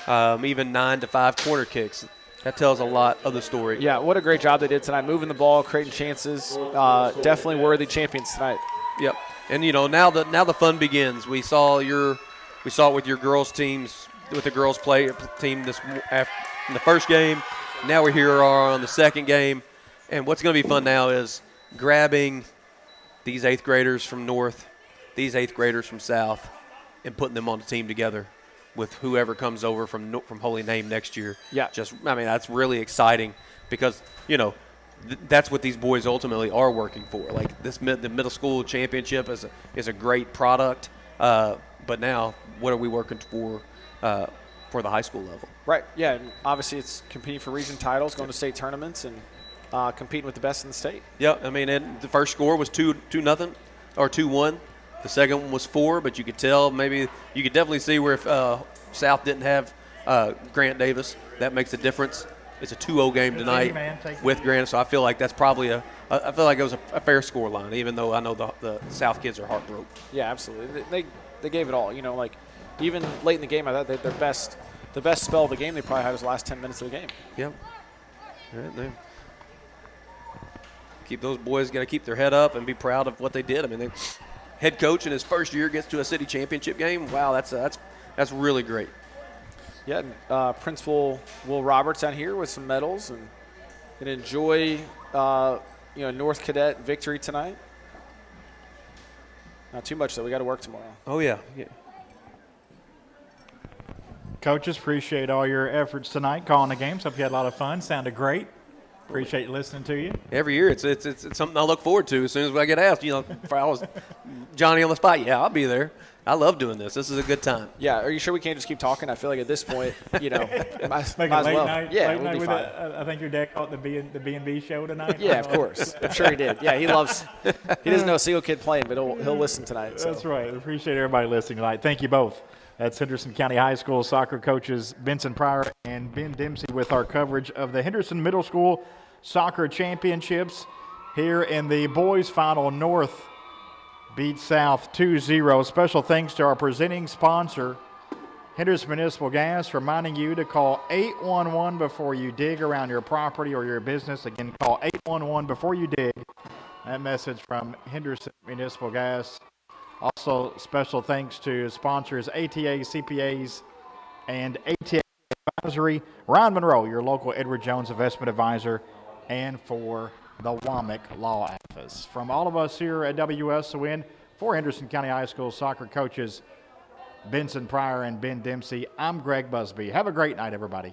Even 9 to 5 corner kicks. That tells a lot of the story. Yeah, what a great job they did tonight, moving the ball, creating chances. Definitely worthy champions tonight. Yep. And now the fun begins. We saw it with your girls teams, with the girls play team in the first game. Now we're here on the second game, and what's going to be fun now is grabbing these 8th graders from North, these 8th graders from South, and putting them on the team together with whoever comes over from Holy Name next year. Yeah. That's really exciting because, that's what these boys ultimately are working for. Like the middle school championship is a great product, but now what are we working for for the high school level. Right. Yeah. And obviously, it's competing for region titles, going to state tournaments, and competing with the best in the state. Yeah. I mean, and the first score was 2-0 or 2-1. The second one was 4, but you could tell you could definitely see where if South didn't have Grant Davis, that makes a difference. It's a 2-0 game tonight with Grant, so I feel like that's probably I feel like it was a fair score line, even though I know the South kids are heartbroken. Yeah, absolutely. They gave it all. You know, like even late in the game, I thought the best spell of the game they probably had was the last 10 minutes of the game. Yep. Right there. Keep those boys got to keep their head up and be proud of what they did. I mean, head coach in his first year gets to a city championship game. Wow, that's really great. Yeah, Principal Will Roberts out here with some medals and can enjoy North Cadet victory tonight. Not too much though. We got to work tomorrow. Oh yeah. Coaches, appreciate all your efforts tonight calling the games. Hope you had a lot of fun. Sounded great. Appreciate listening to you. Every year, it's something I look forward to. As soon as I get asked, if I was Johnny on the spot, yeah, I'll be there. I love doing this. This is a good time. Yeah. Are you sure we can't just keep talking? I feel like at this point, might as late well. Night, yeah, late we'll night be with fine. I think your dad called it the B&B show tonight. Yeah, of course. I'm sure he did. Yeah, he doesn't know a single kid playing, but he'll listen tonight. So. That's right. Appreciate everybody listening tonight. Thank you both. That's Henderson County High School soccer coaches Benson Pryor and Ben Dempsey with our coverage of the Henderson Middle School Soccer Championships here in the boys final. North beat South 2-0. Special thanks to our presenting sponsor, Henderson Municipal Gas, reminding you to call 811 before you dig around your property or your business. Again, call 811 before you dig. That message from Henderson Municipal Gas. Also, special thanks to sponsors ATA CPAs and ATA Advisory, Ryan Monroe, your local Edward Jones investment advisor, and for the WAMIC Law Office. From all of us here at WSON, for Henderson County High School soccer coaches Benson Pryor and Ben Dempsey, I'm Greg Busby. Have a great night, everybody.